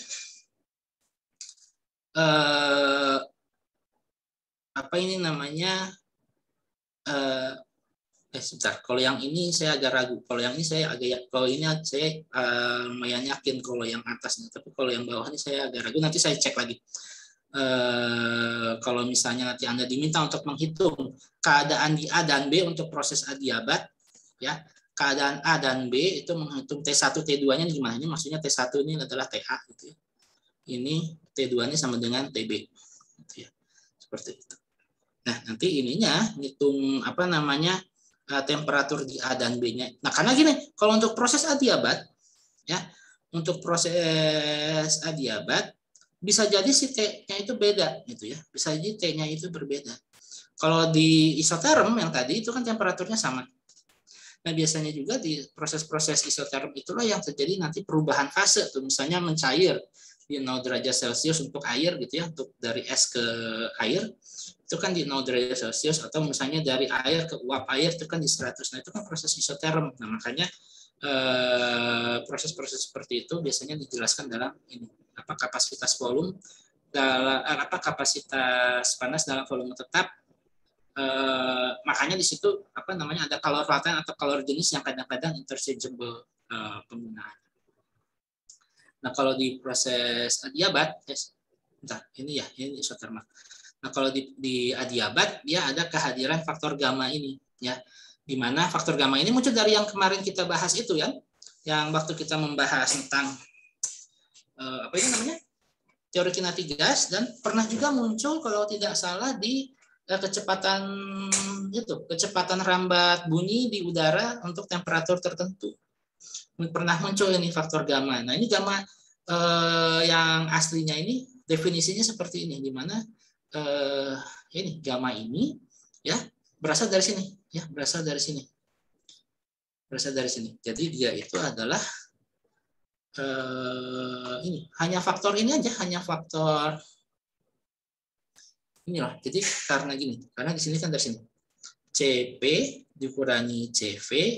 sebentar. Kalau yang ini saya agak ragu. Kalau yang ini saya lumayan yakin kalau yang atasnya. Tapi kalau yang bawah ini saya agak ragu. Nanti saya cek lagi. Kalau misalnya nanti Anda diminta untuk menghitung keadaan di A dan B untuk proses adiabat, ya, keadaan A dan B itu menghitung T1 T2-nya gimana? Ini maksudnya T1 ini adalah TA, gitu ya. Ini T2-nya sama dengan TB, gitu ya. Seperti itu. Nah, nanti ininya ngitung temperatur di A dan B-nya. Nah, karena gini, kalau untuk proses adiabat, ya, untuk proses adiabat bisa jadi si T-nya itu beda, gitu ya. Bisa jadi T-nya itu berbeda. Kalau di isoterm yang tadi itu kan temperaturnya sama. Nah, biasanya juga di proses-proses isoterm itulah yang terjadi nanti perubahan fase tuh, misalnya mencair di 0 derajat Celcius untuk air, gitu ya, untuk dari es ke air itu kan di 0 derajat Celcius, atau misalnya dari air ke uap air itu kan di 100. Nah, itu kan proses isoterm. Nah, makanya proses-proses seperti itu biasanya dijelaskan dalam ini, kapasitas volume dalam kapasitas panas dalam volume tetap. Makanya di situ ada kalor laten atau kalor jenis yang kadang-kadang interchangeable penggunaan. Nah, kalau di proses adiabat, ini isotermal. Nah, kalau di adiabat dia ada kehadiran faktor gamma ini, ya, di mana faktor gamma ini muncul dari yang kemarin kita bahas itu, ya, yang waktu kita membahas tentang teori kinetik gas, dan pernah juga muncul kalau tidak salah di kecepatan rambat bunyi di udara untuk temperatur tertentu. Pernah muncul ini faktor gamma. Nah, ini gamma yang aslinya ini definisinya seperti ini, di mana ini gamma ini, ya, berasal dari sini, ya, berasal dari sini. Jadi dia itu adalah ini hanya faktor ini aja, hanya faktor inilah. Jadi karena di sini kan dari sini CP dikurangi CV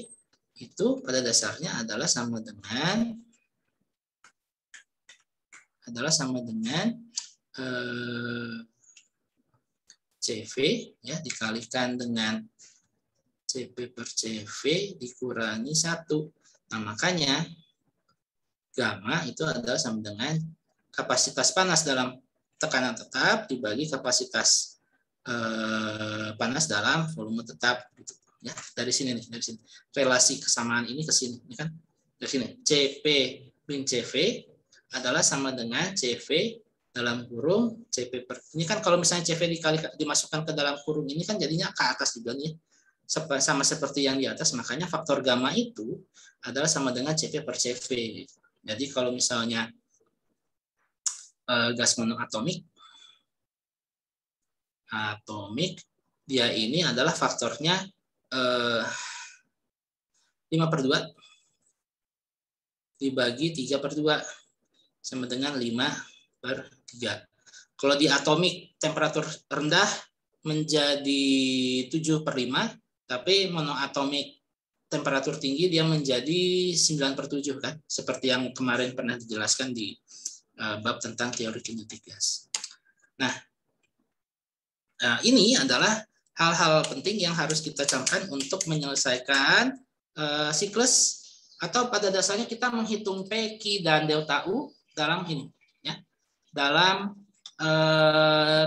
itu pada dasarnya adalah sama dengan adalah sama dengan CV ya dikalikan dengan CP per CV dikurangi 1. Nah, makanya gamma itu adalah sama dengan kapasitas panas dalam tekanan tetap dibagi kapasitas panas dalam volume tetap gitu. Ya, dari sini nih, dari sini. Relasi kesamaan ini ke sini, ini kan. Dari sini, CP min CV adalah sama dengan CV dalam kurung CP per. Ini kan kalau misalnya CV dimasukkan ke dalam kurung ini kan jadinya ke atas juga nih. Sama seperti yang di atas, makanya faktor gamma itu adalah sama dengan CP per CV. Jadi kalau misalnya gas monoatomik dia ini adalah faktornya 5/2 dibagi 3/2 sama dengan 5/3. Kalau di atomik temperatur rendah menjadi 7/5, tapi monoatomik temperatur tinggi dia menjadi 9/7 kan, seperti yang kemarin pernah dijelaskan di bab tentang teori kinetik gas. Nah, ini adalah hal-hal penting yang harus kita camkan untuk menyelesaikan siklus, atau pada dasarnya kita menghitung P, Q, dan delta U dalam ini, ya, dalam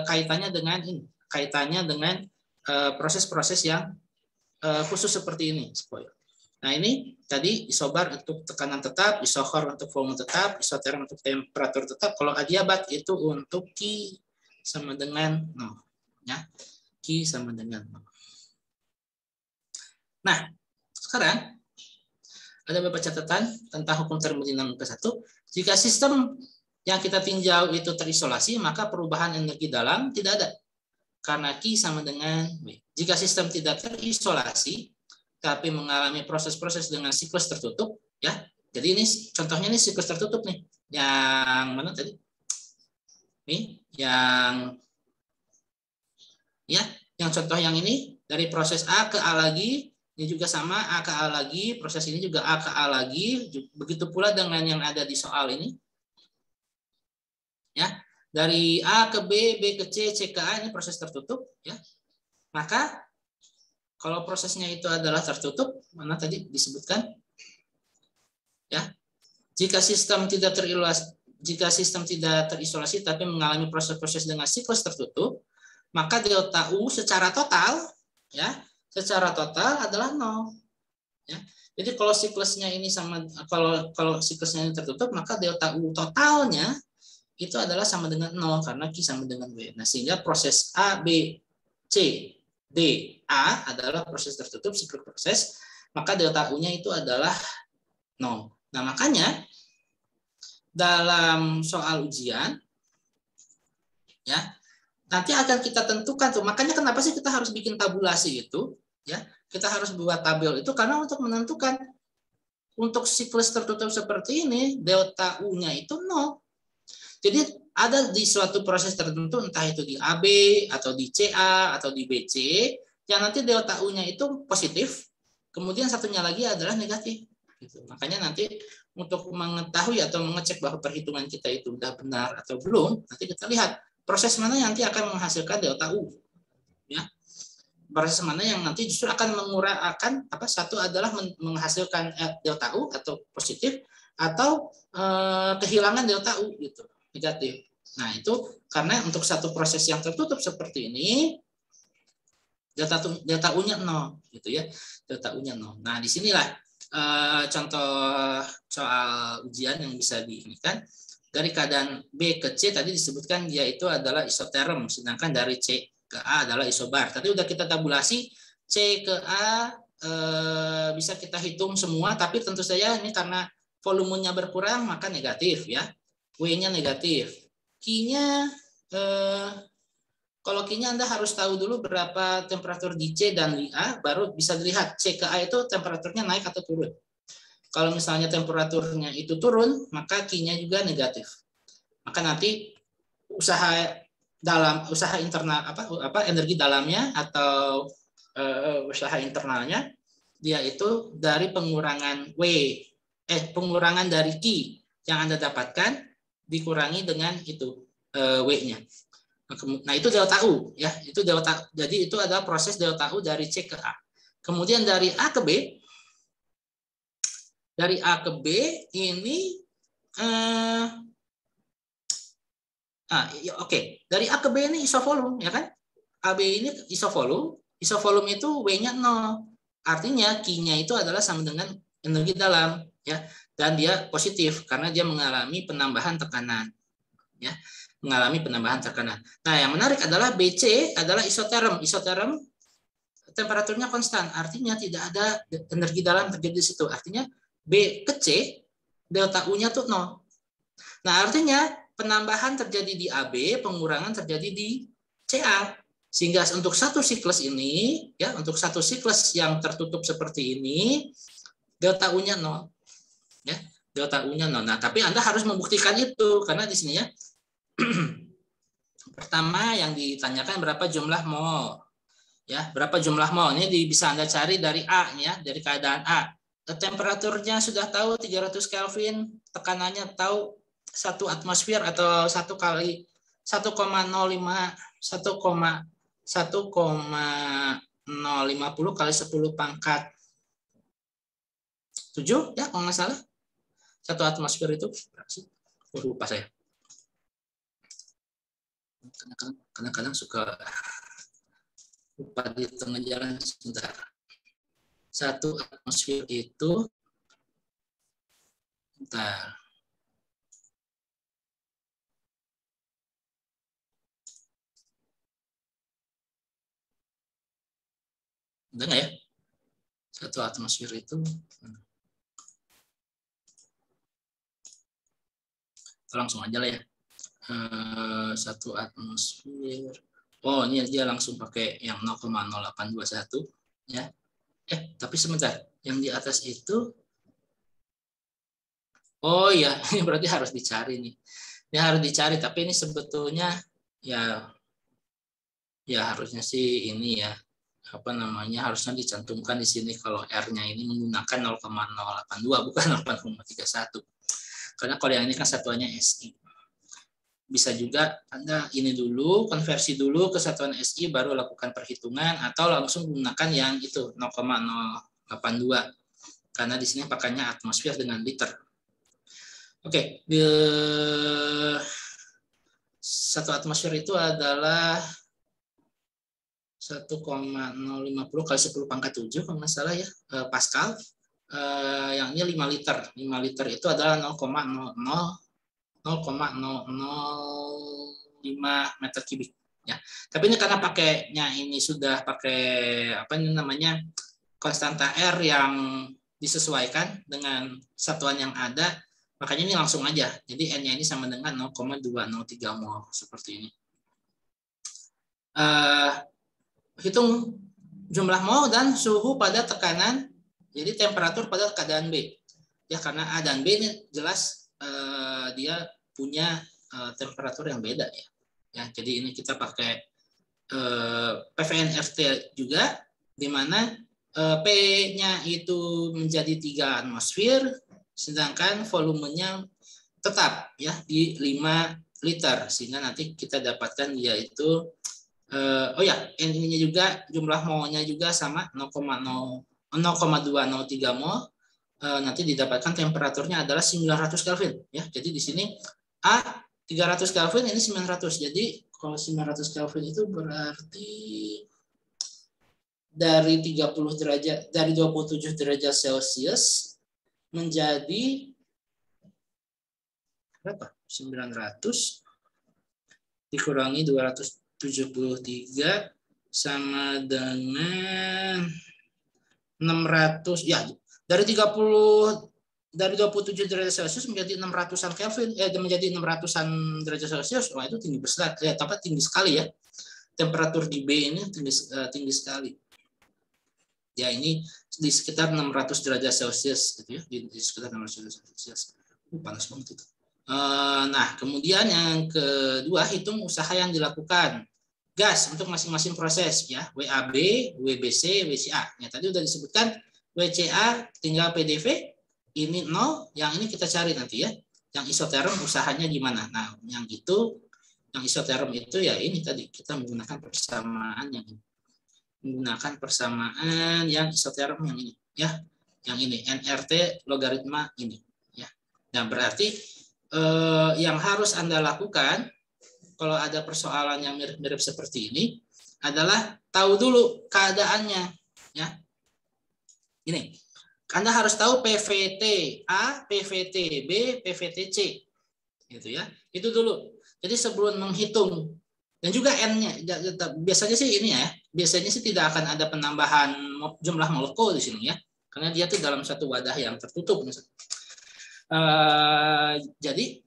kaitannya dengan proses-proses yang khusus seperti ini. Nah, ini tadi isobar untuk tekanan tetap, isochor untuk volume tetap, isoterm untuk temperatur tetap. Kalau adiabat itu untuk Q sama dengan 0. Ya, Q sama dengan 0. Nah, sekarang ada beberapa catatan tentang hukum termodinamika 1. Jika sistem yang kita tinjau itu terisolasi, maka perubahan energi dalam tidak ada. Karena Q sama dengan W. Jika sistem tidak terisolasi, tapi mengalami proses-proses dengan siklus tertutup, ya. Jadi ini contohnya nih siklus tertutup nih. Yang mana tadi? Nih, yang contoh yang ini dari proses A ke A lagi, ini juga sama A ke A lagi, proses ini juga A ke A lagi, begitu pula dengan yang ada di soal ini. Ya, dari A ke B, B ke C, C ke A, ini proses tertutup, ya. Maka kalau prosesnya itu adalah tertutup, mana tadi disebutkan? Ya. Jika sistem tidak terisolasi tapi mengalami proses-proses dengan siklus tertutup, maka delta U secara total, ya, secara total adalah 0. Ya. Jadi kalau siklusnya ini kalau siklusnya ini tertutup, maka delta U totalnya itu adalah sama dengan 0 karena Q sama dengan W. Nah, sehingga proses A, B, C, D, A adalah proses tertutup, siklus proses, maka delta U-nya itu adalah 0. Nah, makanya dalam soal ujian, ya, nanti akan kita tentukan tuh. Makanya kenapa sih kita harus bikin tabulasi itu, ya? Kita harus buat tabel itu karena untuk menentukan untuk siklus tertutup seperti ini, delta U-nya itu 0. Jadi ada di suatu proses tertentu, entah itu di AB atau di CA atau di BC, yang nanti delta U-nya itu positif, kemudian satunya lagi adalah negatif. Gitu. Makanya nanti untuk mengetahui atau mengecek bahwa perhitungan kita itu sudah benar atau belum, nanti kita lihat proses mana yang nanti akan menghasilkan delta U. Ya. Proses mana yang nanti justru akan mengurangkan satu adalah menghasilkan delta U atau positif, atau kehilangan delta U gitu, negatif. Nah, itu karena untuk satu proses yang tertutup seperti ini delta U-nya 0 gitu ya. Delta U-nya 0. Nah, disinilah contoh soal ujian yang bisa diinikan. Dari keadaan B ke C tadi disebutkan dia itu adalah isoterm, sedangkan dari C ke A adalah isobar. Tadi udah kita tabulasi C ke A bisa kita hitung semua, tapi tentu saja ini karena volumenya berkurang maka negatif ya. W-nya negatif. Q-nya kalau Q-nya Anda harus tahu dulu berapa temperatur di C dan di A, baru bisa dilihat C ke A itu temperaturnya naik atau turun. Kalau misalnya temperaturnya itu turun, maka Q-nya juga negatif. Maka nanti usaha internal energi dalamnya atau usaha internalnya dia itu dari pengurangan pengurangan dari Q yang Anda dapatkan dikurangi dengan itu W-nya. Nah, itu delta U ya. Itu delta. Jadi itu adalah proses delta U dari C ke A. Kemudian dari A ke B. Dari A ke B ini oke. Dari A ke B ini isovolume ya kan? AB ini isovolume. Isovolume itu W-nya 0. Artinya Q-nya itu adalah sama dengan energi dalam ya. Dan dia positif karena dia mengalami penambahan tekanan. Ya, mengalami penambahan tekanan. Nah, yang menarik adalah BC adalah isoterm. Isoterm temperaturnya konstan, artinya tidak ada energi dalam terjadi di situ. Artinya B ke C delta U-nya tuh 0. Nah, artinya penambahan terjadi di AB, pengurangan terjadi di CA. Sehingga untuk satu siklus ini, ya, untuk satu siklus yang tertutup seperti ini, delta U-nya 0. Ya, delta U-nya 0. Nah, tapi Anda harus membuktikan itu karena di sini ya. Pertama yang ditanyakan berapa jumlah mol. Ya, berapa jumlah mol? Ini bisa Anda cari dari A ya, dari keadaan A. Temperaturnya sudah tahu 300 Kelvin, tekanannya tahu 1 atmosfer atau 1 kali 1,05 1,050 kali 10 pangkat 7 ya kalau nggak salah. 1 atmosfer itu berapa sih? Lupa saya. Kadang-kadang suka lupa di tengah jalan sebentar. 1 atmosfer itu bentar. Udah nggak ya? 1 atmosfer itu langsung aja lah ya. 1 atmosfer. Oh, ini dia langsung pakai yang 0,0821 ya. Tapi sebentar, yang di atas itu oh ya, ini berarti harus dicari nih. Ini harus dicari, tapi ini sebetulnya ya harusnya sih ini ya. Apa namanya? Harusnya dicantumkan di sini kalau R-nya ini menggunakan 0,082 bukan 0,31. Karena kalau yang ini kan satuannya SI. Bisa juga Anda ini dulu, konversi dulu ke satuan SI, baru lakukan perhitungan, atau langsung gunakan yang itu 0,082. Karena di sini pakainya atmosfer dengan liter. Oke, 1 atmosfer itu adalah 1,050 kali 10 pangkat 7 kalau nggak salah ya, Pascal. Yang ini 5 liter. 5 liter itu adalah 0,005 meter kubik ya. Tapi ini karena pakainya ini sudah pakai apa ini namanya konstanta R yang disesuaikan dengan satuan yang ada, makanya ini langsung aja. Jadi N-nya ini sama dengan 0,203 mol seperti ini. Hitung jumlah mol dan suhu pada tekanan, jadi temperatur pada keadaan B. Ya, karena A dan B ini jelas dia punya temperatur yang beda ya. Ya, jadi ini kita pakai PVN-RT juga, di mana P-nya itu menjadi 3 atmosfer, sedangkan volumenya tetap ya di 5 liter, sehingga nanti kita dapatkan yaitu N-nya juga jumlah molnya juga sama 0,203 mol. Nanti didapatkan temperaturnya adalah 900 Kelvin ya. Jadi di sini A 300 Kelvin, ini 900. Jadi kalau 900 Kelvin itu berarti dari 30 derajat, dari 27 derajat Celcius menjadi berapa? 900 dikurangi 273 sama dengan 600 ya. Dari 27 derajat Celcius menjadi 600-an Kelvin, menjadi 600-an derajat Celcius. Wah, itu tinggi besar, tinggi sekali ya. Temperatur di B ini tinggi sekali. Ya, ini di sekitar 600 derajat Celcius gitu ya, di sekitar 600 derajat Celcius. Panas banget itu. Nah, kemudian yang kedua, hitung usaha yang dilakukan gas untuk masing-masing proses ya, WAB, WBC, WCA. Ya, tadi sudah disebutkan WCA tinggal PDV ini 0, yang ini kita cari nanti ya. yang isoterm usahanya gimana. Nah, yang isoterm itu ya ini tadi kita menggunakan persamaan yang ini. Menggunakan persamaan yang isoterm yang ini ya. Yang ini nRT logaritma ini ya. Nah, berarti yang harus Anda lakukan kalau ada persoalan yang mirip-mirip seperti ini adalah tahu dulu keadaannya ya. Ini Anda harus tahu PVT A, PVT B, PVT C gitu ya. Itu dulu. Jadi sebelum menghitung dan juga N-nya biasanya sih ini ya. Biasanya sih tidak akan ada penambahan jumlah molekul di sini ya. Karena dia tuh dalam satu wadah yang tertutup. Jadi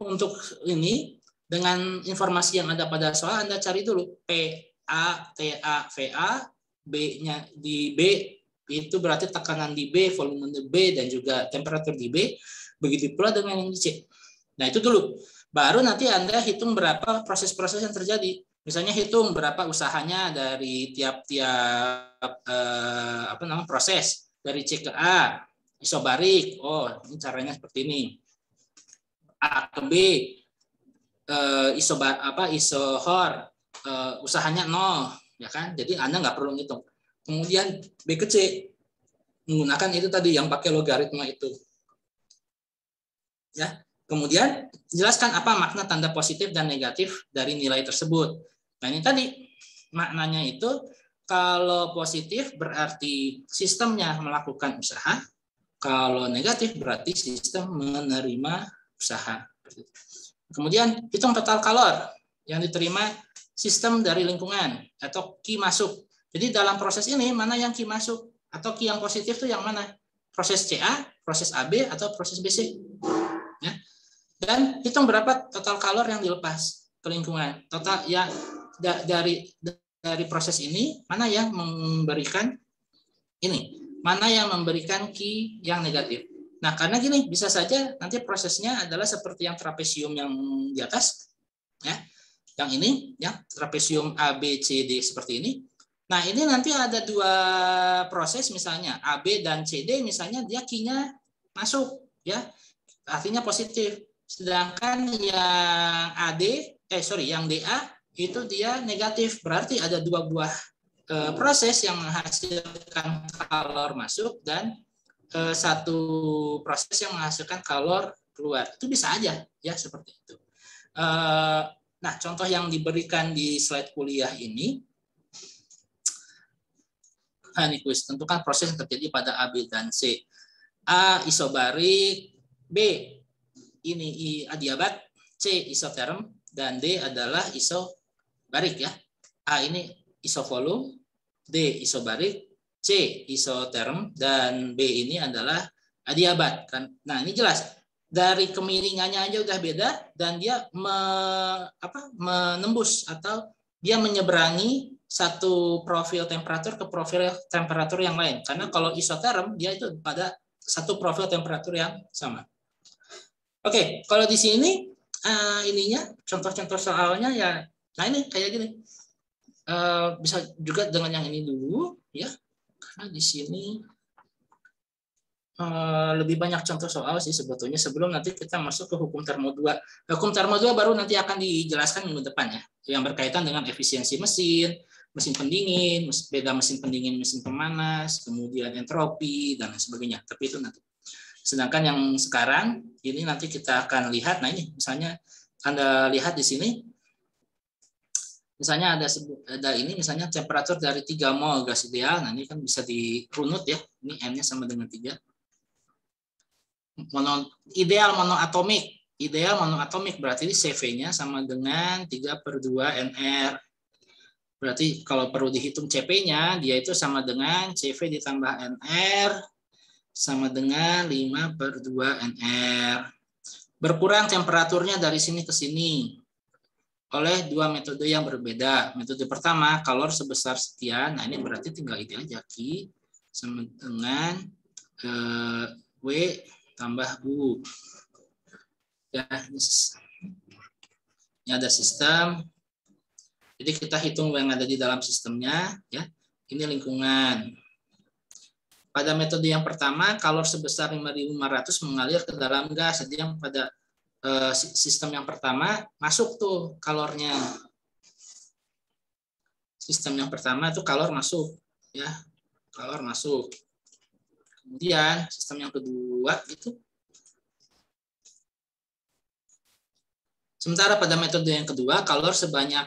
untuk ini dengan informasi yang ada pada soal Anda cari dulu PA, TA, VA, B-nya di B itu berarti tekanan di B, volume di B dan juga temperatur di B. Begitu pula dengan yang di C. Nah, itu dulu. Baru nanti Anda hitung berapa proses-proses yang terjadi. Misalnya hitung berapa usahanya dari tiap-tiap proses dari C ke A, isobarik. Oh, ini caranya seperti ini. A ke B, isohor, usahanya 0, ya kan? Jadi Anda nggak perlu ngitung. Kemudian B ke C menggunakan itu tadi yang pakai logaritma itu. Ya. Kemudian jelaskan apa makna tanda positif dan negatif dari nilai tersebut. Nah, ini tadi maknanya itu kalau positif berarti sistemnya melakukan usaha, kalau negatif berarti sistem menerima usaha. Kemudian hitung total kalor yang diterima sistem dari lingkungan atau Q masuk. Jadi dalam proses ini mana yang Q masuk atau Q yang positif itu yang mana? Proses CA, proses AB atau proses BC. Ya. Dan hitung berapa total kalor yang dilepas ke lingkungan. Total ya dari proses ini mana yang memberikan ini, mana yang memberikan Q yang negatif. Nah, karena gini bisa saja nanti prosesnya adalah seperti yang trapesium yang di atas, ya, yang ini, ya trapesium A, B, C, D seperti ini. Nah, ini nanti ada dua proses misalnya A, B dan C, D misalnya dia Q-nya masuk, ya, artinya positif. Sedangkan yang yang DA itu dia negatif, berarti ada dua buah proses yang menghasilkan kalor masuk dan satu proses yang menghasilkan kalor keluar. Itu bisa aja ya seperti itu. Nah, contoh yang diberikan di slide kuliah ini, ini kuis tentukan proses yang terjadi pada A, B dan C. A isobarik, B ini adiabat, C isoterm, dan D adalah isobarik ya. A ini isovolume, D isobarik, C isoterm, dan B ini adalah adiabat. Nah, ini jelas. Dari kemiringannya aja udah beda dan dia menembus atau dia menyeberangi satu profil temperatur ke profil temperatur yang lain. Karena kalau isoterm dia itu pada satu profil temperatur yang sama. Oke, kalau di sini ininya contoh-contoh soalnya ya, nah ini kayak gini. Bisa juga dengan yang ini dulu ya, karena di sini lebih banyak contoh soal sih sebetulnya sebelum nanti kita masuk ke hukum termo 2. Hukum termo 2 baru nanti akan dijelaskan minggu depan ya, yang berkaitan dengan efisiensi mesin pendingin, beda mesin pendingin, mesin pemanas, kemudian entropi dan sebagainya. Tapi itu nanti. Sedangkan yang sekarang ini nanti kita akan lihat. Nah ini misalnya Anda lihat di sini, misalnya ada ini misalnya temperatur dari 3 mol gas ideal. Nah ini kan bisa dirunut ya. Ini M-nya sama dengan 3. Ideal monoatomik berarti CV-nya sama dengan 3/2 NR. Berarti kalau perlu dihitung CP-nya dia itu sama dengan CV ditambah NR sama dengan 5/2 NR. Berkurang temperaturnya dari sini ke sini oleh dua metode yang berbeda. Metode pertama, kalor sebesar sekian. Nah, ini berarti tinggal itu aja. Q sama dengan W tambah U. Ya, ini ada sistem. Jadi kita hitung yang ada di dalam sistemnya. Ya, ini lingkungan. pada metode yang pertama, kalor sebesar 5.500 mengalir ke dalam gas. Jadi yang pada sistem yang pertama masuk tuh kalornya. Sistem yang pertama itu kalor masuk, ya, kalor masuk. Kemudian sistem yang kedua itu, sementara pada metode yang kedua kalor sebanyak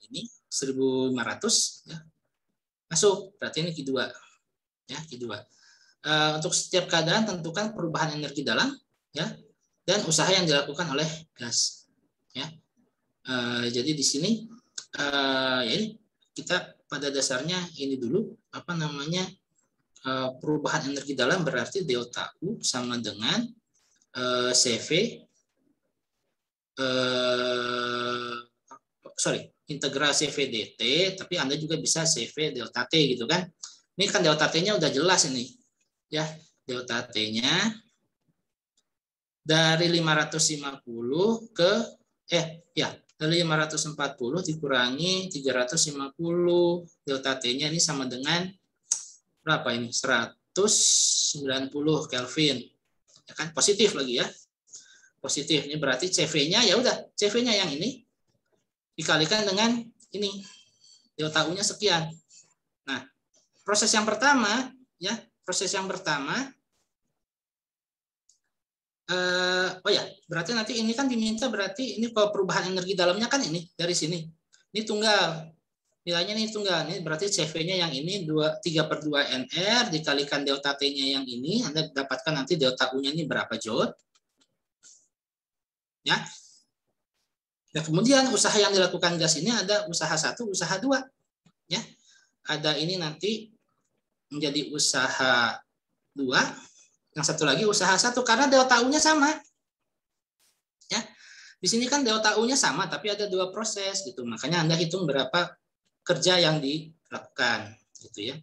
ini 1.500, ya, masuk. Berarti ini Q2, ya, Q2. Untuk setiap keadaan tentukan perubahan energi dalam, ya, dan usaha yang dilakukan oleh gas, ya. Jadi di sini ya ini kita pada dasarnya ini dulu apa namanya, perubahan energi dalam berarti delta U sama dengan CV integral CV dt, tapi Anda juga bisa CV delta T gitu kan. Ini kan delta T-nya udah jelas ini, ya, delta T-nya dari 550 ke dari 540 dikurangi 350, delta T-nya ini sama dengan berapa ini? 190 Kelvin. Ya kan, positif lagi ya. Positif. Ini berarti CV-nya ya udah, CV-nya yang ini dikalikan dengan ini. Delta U-nya sekian. Nah, proses yang pertama ya, berarti nanti ini kan diminta, berarti ini perubahan energi dalamnya kan ini dari sini. Ini tunggal. Nilainya ini tunggal. Ini berarti CV-nya yang ini 3/2 NR dikalikan delta T-nya yang ini, Anda dapatkan nanti delta U-nya ini berapa joule. Ya. Nah, kemudian usaha yang dilakukan gas ini ada usaha 1, usaha 2. Ya. Ada ini nanti menjadi usaha 2. Yang satu lagi usaha 1 karena delta U-nya sama. Ya. Di sini kan delta U-nya sama tapi ada 2 proses gitu. Makanya Anda hitung berapa kerja yang dilakukan gitu ya.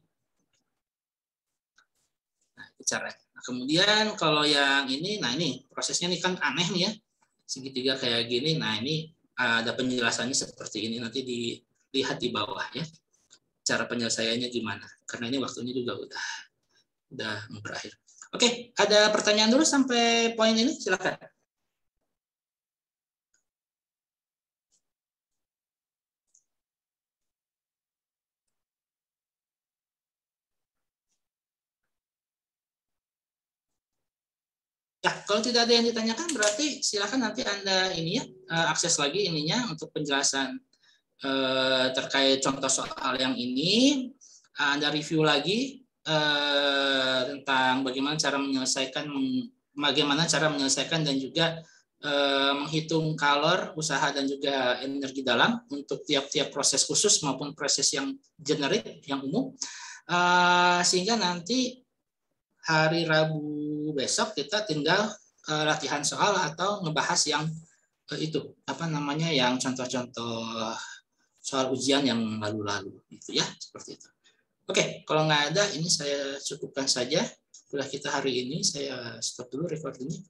Nah, cara. Nah, kemudian kalau yang ini, nah ini prosesnya ini kan aneh nih ya. Segitiga kayak gini. Nah, ini ada penjelasannya seperti ini, nanti dilihat di bawah ya. Cara penyelesaiannya gimana? Karena ini waktunya juga udah berakhir. Oke, ada pertanyaan dulu sampai poin ini? Silakan. Ya, kalau tidak ada yang ditanyakan berarti silakan nanti Anda ini ya akses lagi ininya untuk penjelasan terkait contoh soal yang ini. Anda review lagi tentang bagaimana cara menyelesaikan dan juga menghitung kalor, usaha dan juga energi dalam untuk tiap-tiap proses khusus maupun proses yang generik, yang umum, sehingga nanti hari Rabu besok kita tinggal latihan soal atau ngebahas yang itu apa namanya, yang contoh-contoh soal ujian yang lalu-lalu gitu ya, seperti itu. Oke, kalau nggak ada ini saya cukupkan saja. Sudah kita hari ini, saya stop dulu recordingnya.